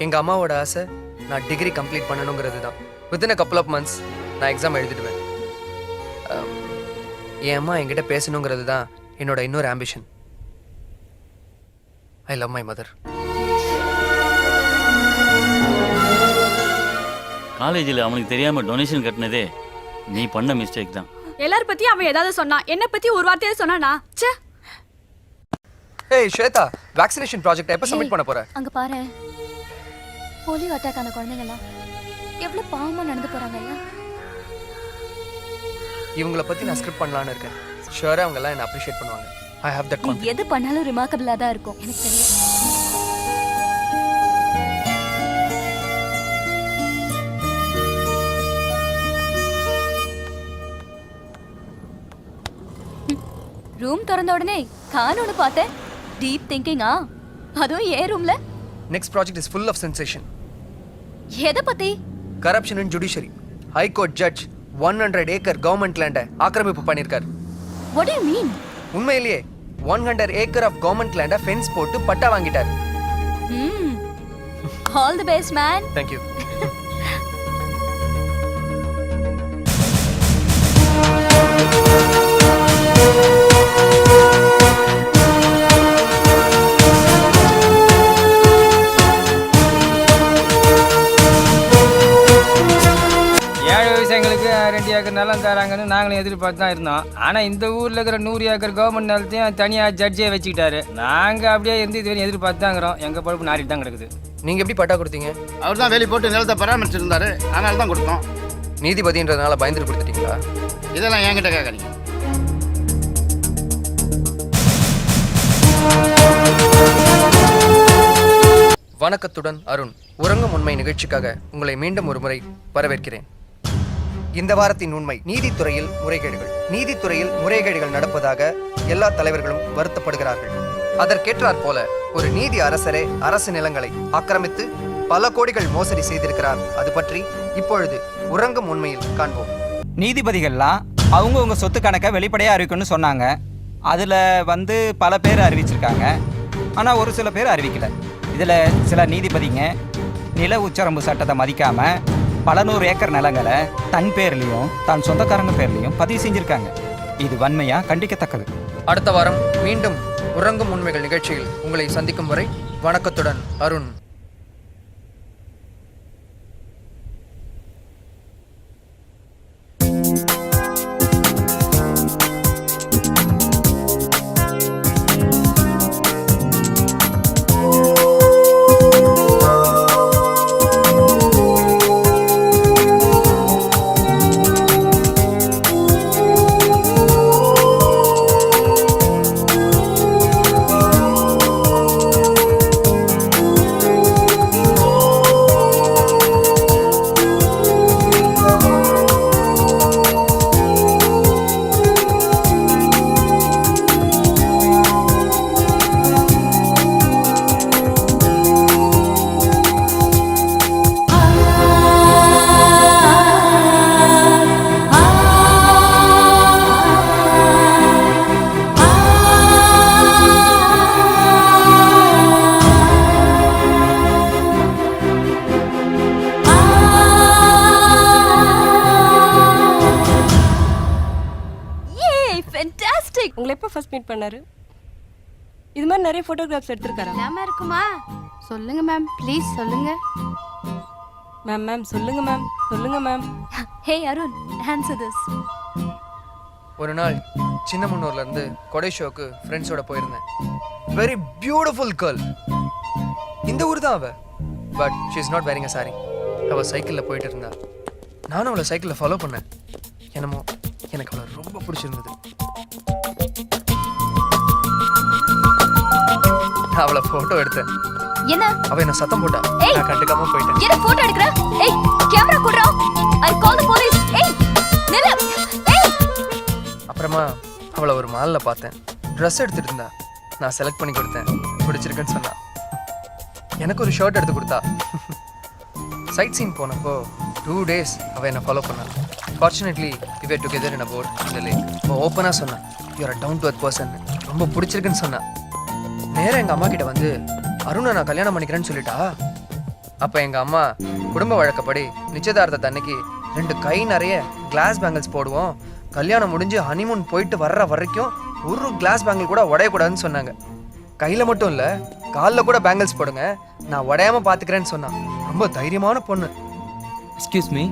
எங்கள் அம்மாவோட ஆசை நான் டிகிரி கம்ப்ளீட் பண்ணணுங்கிறது தான். Within a couple of months நான் எக்ஸாம் எழுதிடுவேன். என் அம்மா என்கிட்ட பேசணுங்கிறது தான் என்னோட இன்னொரு ambition. I love my mother. காலேஜில் அவனுக்கு தெரியாமல் டொனேஷன் கட்டினதே நீ பண்ண மிஸ்டேக் தான். எல்லார் பத்தி அவன் ஏதாவது சொன்னா, என்ன பத்தி ஒரு வார்த்தையாவது சொன்னானா? ச்சே. ஏய் ஸ்வேதா, வேக்சினேஷன் ப்ராஜெக்ட் எப்போ சப்மிட் பண்ண போற? அங்க பாரு, போலியோ அட்டாக் ஆன குழந்தைங்கலாம் எவ்வளவு பாவமா நடந்து போறாங்கல்ல. இவங்கள பத்தி நான் ஸ்கிரிப்ட் பண்ணலான்னு இருக்கேன். ஷூரா அவங்க எல்லாம் என்ன அப்ரிஷியேட் பண்ணுவாங்க. I have that confidence. எது பண்ணாலும் ரிமார்க்கபிளா தான் இருக்கும், எனக்கு தெரியும். ரூம் திறந்த உடனே காணொன்னு பார்த்தேன். டீப் திங்கிங்கா? அதுவும் ஏ ரூம்ல. Next project is full of sensation. எதை பத்தி? Corruption in judiciary. High court judge 100 acre government லேண்டை ஆக்கிரமிப்பு பண்ணியிருக்காரு. What do you mean? உண்மையிலேயே 100 ஏக்கர் ஆஃப் கவர்மெண்ட் லேண்டை ஃபென்ஸ் போட்டு பட்டா வாங்கிட்டாரு. All the best, man. Thank you. Acre நிலம் தராங்கன்னு நாங்களும் எதிர்பார்த்து தான் இருந்தோம். ஆனால் இந்த ஊரில் இருக்கிற 100 ஏக்கர் கவர்மெண்ட் நிலத்தையும் தனியாக ஜட்ஜே வச்சுக்கிட்டாரு. நாங்கள் அப்படியே இருந்து இதுவரை எதிர்பார்த்து தான் இருக்கிறோம். எங்கள் பொறுப்பு நாரிட்டு தான் கிடக்குது. நீங்க எப்படி பட்டா கொடுத்தீங்க? அவர் தான் வேலி போட்டு நிலத்தை பராமரிச்சிருந்தாரு, அதனால தான் கொடுத்தோம். நீதிபதின்றதுனால பயந்துட்டு கொடுத்துட்டீங்களா? இதெல்லாம் என்கிட்ட கேட்குறீங்க. வணக்கத்துடன் அருண். உறங்கும் உண்மை நிகழ்ச்சிக்காக உங்களை மீண்டும் ஒரு முறை வரவேற்கிறேன். இந்த வாரத்தின் உண்மை, நீதித்துறையில் முறைகேடுகள். நீதித்துறையில் முறைகேடுகள் நடப்பதாக எல்லா தலைவர்களும் வருத்தப்படுகிறார்கள். அதற்கேற்றாற் போல ஒரு நீதி அரசரே அரசு நிலங்களை ஆக்கிரமித்து பல கோடிகள் மோசடி செய்திருக்கிறார். அது பற்றி இப்பொழுது உறங்கும் உண்மையில் காண்போம். நீதிபதிகள்லாம் அவங்கவுங்க சொத்து கணக்கை வெளிப்படையாக அறிவிக்கணும்னு சொன்னாங்க. அதில் பல பேர் அறிவிச்சிருக்காங்க, ஆனால் ஒரு சில பேர் அறிவிக்கலை. இதில் சில நீதிபதிங்க நில உச்சரம்பு சட்டத்தை மதிக்காமல் பல 100 ஏக்கர் நிலங்களை தன் பேர்லேயும் தான் சொந்தக்காரங்க பேர்லேயும் பதிவு செஞ்சுருக்காங்க. இது வன்மையாக கண்டிக்கத்தக்கது. அடுத்த வாரம் மீண்டும் உறங்கும் உண்மைகள் நிகழ்ச்சியில் உங்களை சந்திக்கும் வரை வணக்கத்துடன் அருண். உங்களை எப்போ ஃபர்ஸ்ட் மீட் பண்ணாரு? இது மாதிரி நிறைய ஃபோட்டோகிராஃப்ஸ் எடுத்திருக்காரா? இல்லாம இருக்குமா? சொல்லுங்க மேம், ப்ளீஸ் சொல்லுங்க. மேம் சொல்லுங்க மேம், சொல்லுங்க ma'am. Hey Arun, answer this. ஒரு நாள் சின்ன முன்னூர்ல இருந்து கொடை ஷோக்கு ஃப்ரெண்ட்ஸோட போயிருந்தேன். Very beautiful girl. இந்த ஊர் தான் அவ, but she is not wearing a sari. அவ சைக்கிளில் போயிட்டு இருந்தா. நானும் அவளை சைக்கிளில் ஃபாலோ பண்ணேன். என்னமோ எனக்கு அவளை ரொம்ப பிடிச்சிருந்தது. நான் அவளை போட்டோ எடுத்தேன். என்ன? அவ என்ன சத்தம் போட்டா. நான் கண்டுக்காம போயிட்டேன். என்ன போட்டோ எடுக்கற? ஏய், கேமரா குடுறா. ஐ கால் தி போலீஸ். ஏய், நில்லு. ஏய். அப்புறமா அவளை ஒரு மால்ல பார்த்தேன். ட்ரெஸ் எடுத்துட்டு இருந்தா. நான் செலக்ட் பண்ணி கொடுத்தேன். பிடிச்சிருக்குன்னு சொன்னா. எனக்கு ஒரு ஷர்ட் எடுத்து கொடுத்தா. சைட் சீன் போனப்போ 2 days அவ என்ன ஃபாலோ பண்ணா. Fortunately we were together in a boat in the lake. அவ ஓப்பனா சொன்னா, you are a down to earth person. ரொம்ப பிடிச்சிருக்குன்னு சொன்னா. நேரா எங்க அம்மா கிட்ட வந்து அருணை நான் கல்யாணம் பண்ணிக்கிறேன்னு சொல்லிட்டா. அப்ப எங்க அம்மா குடும்ப வழக்கப்படி நிச்சயதார்த்த அன்னைக்கு 2 கை நிறைய கிளாஸ் பேங்கிள்ஸ் போடுவோம், கல்யாணம் முடிஞ்சு ஹனிமூன் போயிட்டு வர்ற வரைக்கும் ஒரு கிளாஸ் பேங்கிள் கூட உடையக்கூடாதுன்னு சொன்னாங்க. கையில மட்டும் இல்ல, காலில் கூட பேங்கிள்ஸ் போடுங்க, நான் உடையாம பாத்துக்கிறேன்னு சொன்னா. ரொம்ப தைரியமான பொண்ணு. Excuse me.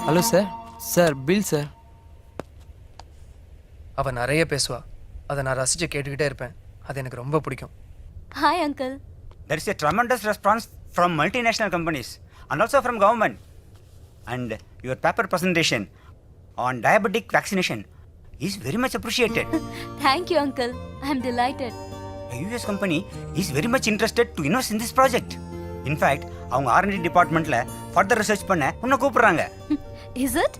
Hello sir. Sir bill sir. அவ நிறைய பேசுவா. அதை நான் ரசிச்சு கேட்டுக்கிட்டே இருப்பேன். அது எனக்கு ரொம்ப பிடிக்கும். Hi uncle. There is a tremendous response from multinational companies and also from government. And your paper presentation on diabetic vaccination is very much appreciated. Thank you uncle. I am delighted. A US company is very much interested to invest in this project. In fact, அவங்க R&D departmentல further research பண்ண உன்னை கூப்பிடுறாங்க. Is it?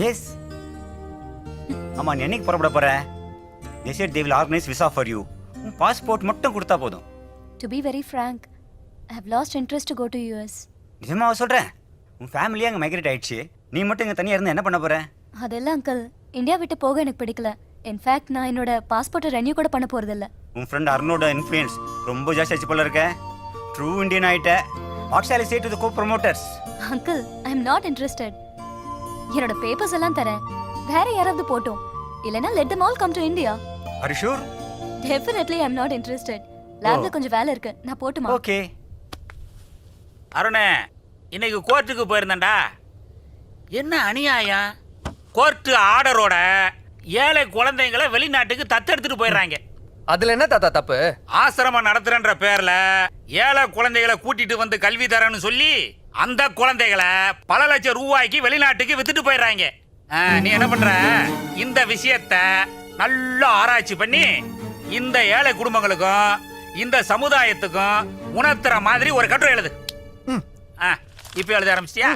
Yes. ஆமா, நீ என்னைக்கு புறப்பட போற? They said they will organize visa for you. உன் பாஸ்போர்ட் மட்டும் கொடுத்தா போதும். To be very frank, I have lost interest to go to US. நிஜமாவா சொல்றேன்? உன் ஃபேமிலியே அங்கே மைக்ரேட் ஆயிடுச்சு. நீ மட்டும் இங்கே தனியாக இருந்து என்ன பண்ண போற? அதெல்லாம் அங்கிள், இந்தியா விட்டு போக எனக்கு பிடிக்கல. இன்ஃபேக்ட் நான் என்னோட பாஸ்போர்ட்டை ரெனியூ கூட பண்ண போறதில்ல. உன் ஃப்ரெண்ட் அருணோட இன்ஃப்ளூயன்ஸ் ரொம்ப ஜாஸ்தி ஆச்சு போல இருக்க. ட்ரூ இந்தியன் ஆயிட்ட. What shall I say to the co-promoters? Uncle, I am not interested. என்னோட பேப்பர்ஸ் எல்லாம் தரேன், வேற யாராவது போட்டோம். இல்லைன்னா let them all come to India. Are you sure? Definitely I am not interested. லேப்ல கொஞ்சம் வேலை இருக்கு, நான் போட்டுமா? Okay. அருணே, இன்னைக்கு கோர்ட்டுக்கு போயிருந்தேன்டா. என்ன அநியாயம்? கோர்ட்டு ஆர்டரோட ஏழை குழந்தைங்களை வெளிநாட்டுக்கு தத்தெடுத்துட்டு போயிடுறாங்க. அதுல என்ன தாத்தா தப்பு? ஆசிரமம் நடத்துறன்ற பேர்ல ஏழை குழந்தைகளை கூட்டிட்டு வந்து கல்வி தரேன்னு சொல்லி அந்த குழந்தைகளை பல லட்சம் ரூபாய்க்கு வெளிநாட்டுக்கு வித்துட்டு போயிடுறாங்க. நீ என்ன பண்ற? இந்த விஷயத்த நல்லா ஆராய்ச்சி பண்ணி இந்த ஏழை குடும்பங்களுக்கும் இந்த சமுதாயத்துக்கும் உணர்த்துற மாதிரி ஒரு கட்டுரை எழுது. இப்ப எழுத ஆரம்பிச்சிட்டியா?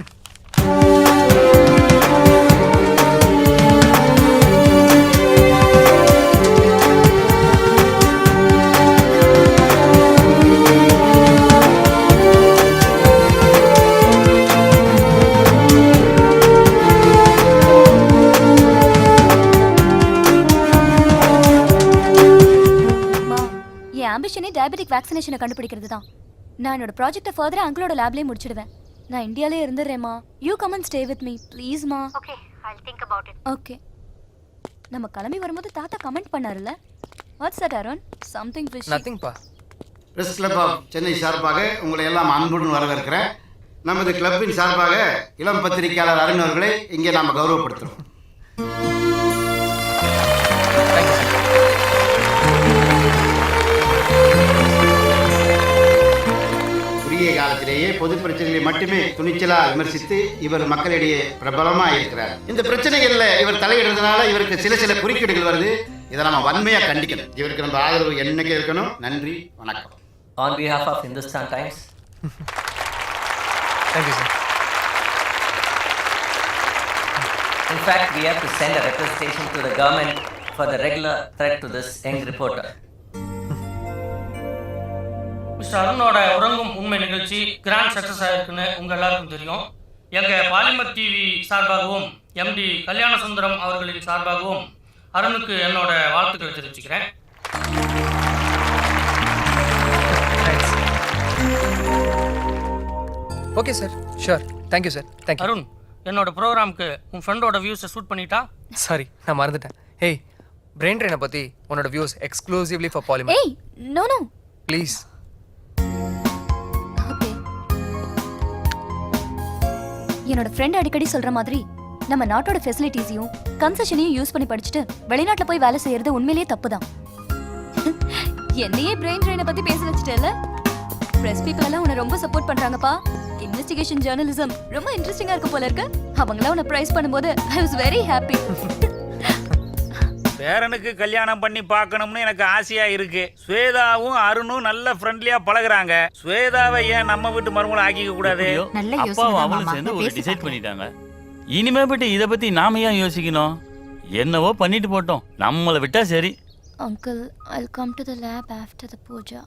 என் ஆம்பிஷனே டயபெட்டிக் வேக்சினேஷனை கண்டுபிடிக்கிறது தான். நான் என்னோட ப்ராஜெக்ட்டை ஃபர்தரா அங்கிளோட லேப்லயே முடிச்சிடுவேன். நான் இந்தியாலே இருந்துடுறேம்மா. You come and stay with me ப்ளீஸ்மா. Okay I will think about it. Okay. நம்ம கிளம்பி வரும்போது தாத்தா கமெண்ட் பண்ணாருல. What's that Arun? Something fish. Nothing பா. பிரஸ் கிளப் ஆஃப் சென்னை சார்பாக உங்களை எல்லாம் அன்புடன் வரவேற்கிறேன். நமது கிளப்பின் சார்பாக இளம் பத்திரிகையாளர் அருண் அவர்களை இங்கே நாம் கௌரவப்படுத்துகிறோம். குறுகிய காலத்திலேயே பொது பிரச்சனைகளை மட்டுமே துணிச்சலாக விமர்சித்து இவர் மக்களிடையே பிரபலமாக இருக்கிறார். இந்த பிரச்சனைகளில் இவர் தலையிடுறதுனால இவருக்கு சில குறுக்கீடுகள் வருது. இதை நம்ம வன்மையாக கண்டிக்கணும். இவருக்கு நம்ம ஆதரவு என்னைக்கு இருக்கணும். நன்றி, வணக்கம். On behalf of Hindustan Times. Thank you, sir. In fact, we have to send a representation to the government for the regular threat to this young reporter. Mister அருணோட உறங்கும் உண்மை நிகழ்ச்சி கிராண்ட் சக்ஸஸ் ஆயிருக்குன்னு உங்கள் எல்லாருக்கும் தெரியும். எங்கள் பாலிமர் டிவி சார்பாகவும் எம்டி கல்யாண சுந்தரம் அவர்களின் சார்பாகவும் அருணுக்கு என்னோட வாழ்த்துக்களை தெரிவிச்சுக்கிறேன். Okay sir, sure. Thank you sir, thank you. Arun, என்னோட ப்ரோக்ராமுக்கு உன் ஃப்ரெண்டோட வியூஸை ஷூட் பண்ணிட்டா? சாரி, நான் மறந்துட்டேன். ஹேய், பிரெயின் ட்ரெயினை பற்றி உன்னோட வியூஸ் எக்ஸ்க்ளூசிவ்லி ஃபார் பாலிமர். ஏய் நோ நோ ப்ளீஸ். ஓகே. என்னோட ஃப்ரெண்ட் அடிக்கடி சொல்ற மாதிரி நம்ம நாட்டோட ஃபெசிலிட்டிஸையும் கன்செஷனையும் யூஸ் பண்ணி படிச்சுட்டு வெளிநாட்டுல போய் வேலை செய்யறது உண்மையிலேயே தப்பு தான். என்னையே பிரெயின் ட்ரெயினை பத்தி பேச வச்சுட்டேல்ல. பிரஸ் பீப்பிள் எல்லாம் உன்னை ரொம்ப சப்போர்ட் பண்றாங்கப்பா. இன்வெஸ்டிகேஷன் ஜர்னலிசம் ரொம்ப இன்ட்ரெஸ்டிங்கா இருக்கு போல இருக்கு. அவங்களாம் உன்னை பிரைஸ் பண்ணும்போது ஐ வாஸ் வெரி ஹாப்பி. பேரனுக்கு கல்யாணம் பண்ணி பார்க்கணும்னு எனக்கு ஆசையா இருக்கு. ஸ்வேதாவும் அருணும் நல்ல ஃப்ரெண்ட்லியா பழகுறாங்க. ஸ்வேதாவை ஏன் நம்ம வீட்டு மருமகளை ஆக்கிக்க கூடாது? அப்பாவும் அவளும் சேர்ந்து ஒரு டிசைட் பண்ணிட்டாங்க. இனிமே பற்றி இதை பத்தி நாம ஏன் யோசிக்கணும்? என்னவோ பண்ணிட்டு போட்டோம், நம்மளை விட்டா சரி. Uncle I will come to the lab after the puja.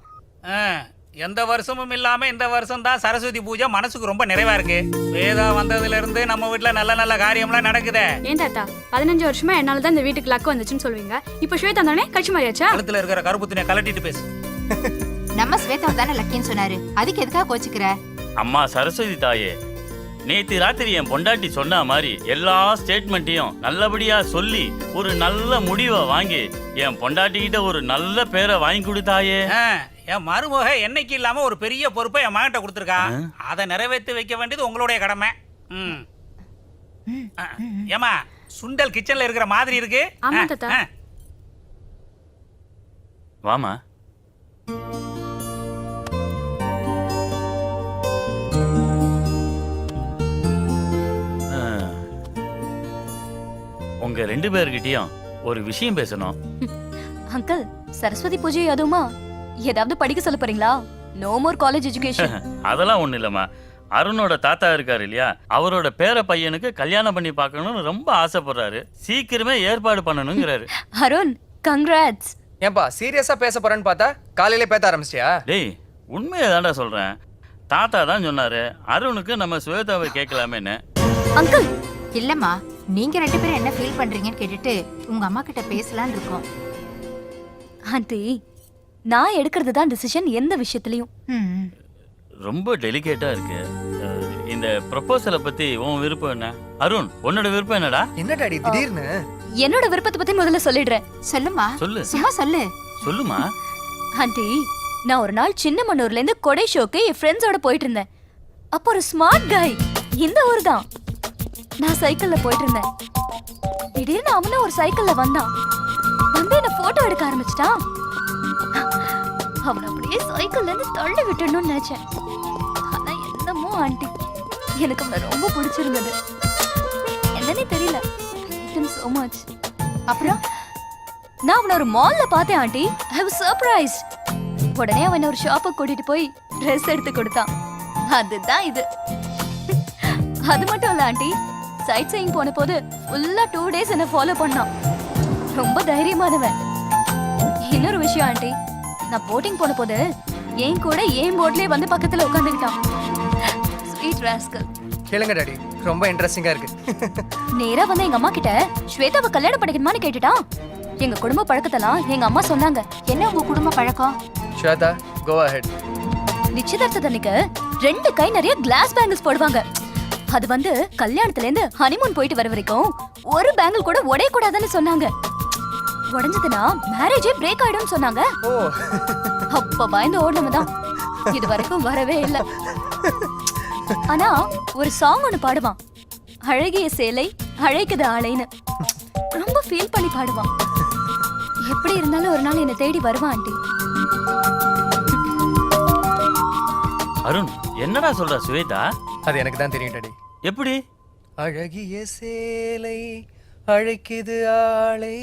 எந்த வருஷமும் இல்லாம இந்த வருஷம் தான் சரஸ்வதி பூஜை மனசுக்கு ரொம்ப நிறைவா இருக்கு. ஸ்வேதா வந்ததுல இருந்து நம்ம வீட்டுல நல்ல நல்ல காரியம்லாம் நடக்குதே. ஏன் தாத்தா 15 வருஷமா என்னால தான் இந்த வீட்டுக்கு லக்கு வந்துச்சுன்னு சொல்வீங்க. இப்போ ஸ்வேதா தானே கட்சி மாறியாச்சா? கழுத்துல இருக்கிற கருப்பு துணியை கலட்டிட்டு பேசு. நம்ம ஸ்வேதா தானே லக்கின்னு சொன்னாரு, அதுக்கு எதுக்காக கோச்சுக்கிற? அம்மா சரஸ்வதி தாயே, நேத்து ராத்திரி என் பொண்டாட்டி சொன்ன மாதிரி எல்லா ஸ்டேட்மெண்ட்டையும் நல்லபடியா சொல்லி ஒரு நல்ல முடிவை வாங்கி என் பொண்டாட்டிக்கிட்ட ஒரு நல்ல பேரை வாங்கி கொடுத்தாயே. என் மருமக என்னைக்கு இல்லாம ஒரு பெரிய பொறுப்பை என் மகன்கிட்ட கொடுத்துருக்கா. அதை நிறைவேற்றி வைக்க வேண்டியது உங்களுடைய கடமை. ஏமா சுண்டல் கிச்சன்ல இருக்கிற மாதிரி இருக்கு. ஆமா தாத்தா. வாமா. உங்க 2 பேர்கிட்டயும் ஒரு விஷயம் பேசணும். அங்கிள் சரஸ்வதி பூஜை அதுவுமா? ஏதாவது படிக்க சொல்ல போறீங்களா? No more college education. அதெல்லாம் ஒண்ணு இல்லம்மா. அருணோட தாத்தா இருக்காரு இல்லையா, அவரோட பேர பையனுக்கு கல்யாணம் பண்ணி பார்க்கணும்னு ரொம்ப ஆசைப்படுறாரு. சீக்கிரமே ஏற்பாடு பண்ணணுங்கிறாரு. அருண் கங்க்ராட்ஸ். ஏன்பா சீரியஸா பேச போறேன்னு பார்த்தா காலையிலே பேச ஆரம்பிச்சியா? டேய், உண்மையை தாண்டா சொல்றேன். தாத்தா தான் சொன்னாரு அருணுக்கு நம்ம ஸ்வேதாவை கேட்கலாமேன்னு. அங்கிள் இல்லம்மா, நீங்க 2 பேரும் என்ன ஃபீல் பண்றீங்கன்னு கேட்டுட்டு உங்க அம்மா கிட்ட பேசலாம்னு இருக்கோம். ஆண்டி, நான் எடுக்கிறது தான் டிசிஷன் எந்த விஷயத்துலயும். ரொம்ப டெலிகேட்டா இருக்கு. இந்த ப்ரொபோசலை பத்தி உன் விருப்பம் என்ன? அருண், உன்னோட விருப்பம் என்னடா? என்ன டாடி திடீர்னு? என்னோட விருப்பத்தை பத்தி முதல்ல சொல்லிடுறேன். சொல்லுமா. சொல்லு. சும்மா சொல்லு. சொல்லுமா. ஆண்டி, நான் ஒரு நாள் சின்ன மண்ணூர்ல இருந்து கொடை ஷோக்கு என் ஃப்ரெண்ட்ஸோட போயிட்டு இருந்தேன். அப்போ ஒரு ஸ்மார்ட் காய் இந்த ஊர் தான். நான் சைக்கிள்ல போயிட்டு இருந்தேன். திடீர்னு அவனும் ஒரு சைக்கிள்ல வந்தான். வந்து என்ன போட்டோ எடுக்க ஆரம்பிச்சிட்டான். அவன் அப்படியே சைக்கிள்ல இருந்து தள்ளி விட்டுடணும்னு நினைச்சேன். ஆனா என்னமோ ஆண்டி, எனக்கு அவனை ரொம்ப பிடிச்சிருந்தது. என்னன்னே தெரியல. so much. அப்புறம் நான் அவனை ஒரு மால்ல பார்த்தேன் ஆண்டி. I was surprised. உடனே அவன் ஒரு ஷாப்புக்கு கூட்டிட்டு போய் ட்ரெஸ் எடுத்து கொடுத்தான். அதுதான் இது. அது மட்டும் இல்ல ஆண்டி, சைட் சீயிங் போன போது ஃபுல்லா 2 days என்ன ஃபாலோ பண்ணான். ரொம்ப தைரியமானவன். இன்னொரு விஷயம் ஆண்டி, நான் போட்டிங் போன போது என் கூட ஏன் போட்லயே வந்து பக்கத்துல உட்காந்துக்கிட்டான். Sweet rascal. கேளுங்க டாடி, ரொம்ப இன்ட்ரெஸ்டிங்கா இருக்கு. நேரா வந்து எங்க அம்மா கிட்ட ஸ்வேதாவை கல்யாணம் பண்ணிக்கணுமான்னு கேட்டுட்டான். எங்க குடும்ப பழக்கத்தெல்லாம் எங்க அம்மா சொன்னாங்க. என்ன உங்க குடும்ப பழக்கம்? Shweta, go ahead. நிச்சயதார்த்தத்தன்னைக்கு 2 கை நிறைய கிளாஸ் பேங்கிள்ஸ் போடுவாங்க. அது வந்து கல்யாணத்துல இருந்து ஹனிமூன் போயிட்டு வர வரைக்கும் ஒரு பேங்கிள் கூட உடைய கூடாதுன்னு சொன்னாங்க. உடைஞ்சதுன்னா மேரேஜே பிரேக் ஆயிடும்னு சொன்னாங்க. அப்ப பயந்து ஓடனவதான் இது வரைக்கும் வரவே இல்ல. ஆனா ஒரு சாங் ஒண்ணு பாடுவான், அழகிய சேலை அழைக்குது ஆளைன்னு. ரொம்ப ஃபீல் பண்ணி பாடுவான். எப்படி இருந்தாலும் ஒரு நாள் என்னை தேடி வருவான் ஆண்டி. அருண், என்னடா சொல்ற ஸ்வேதா? அது எனக்கு தான் தெரியும் டாடி. எப்படி? அழகிய சேலை அழைக்குது ஆளை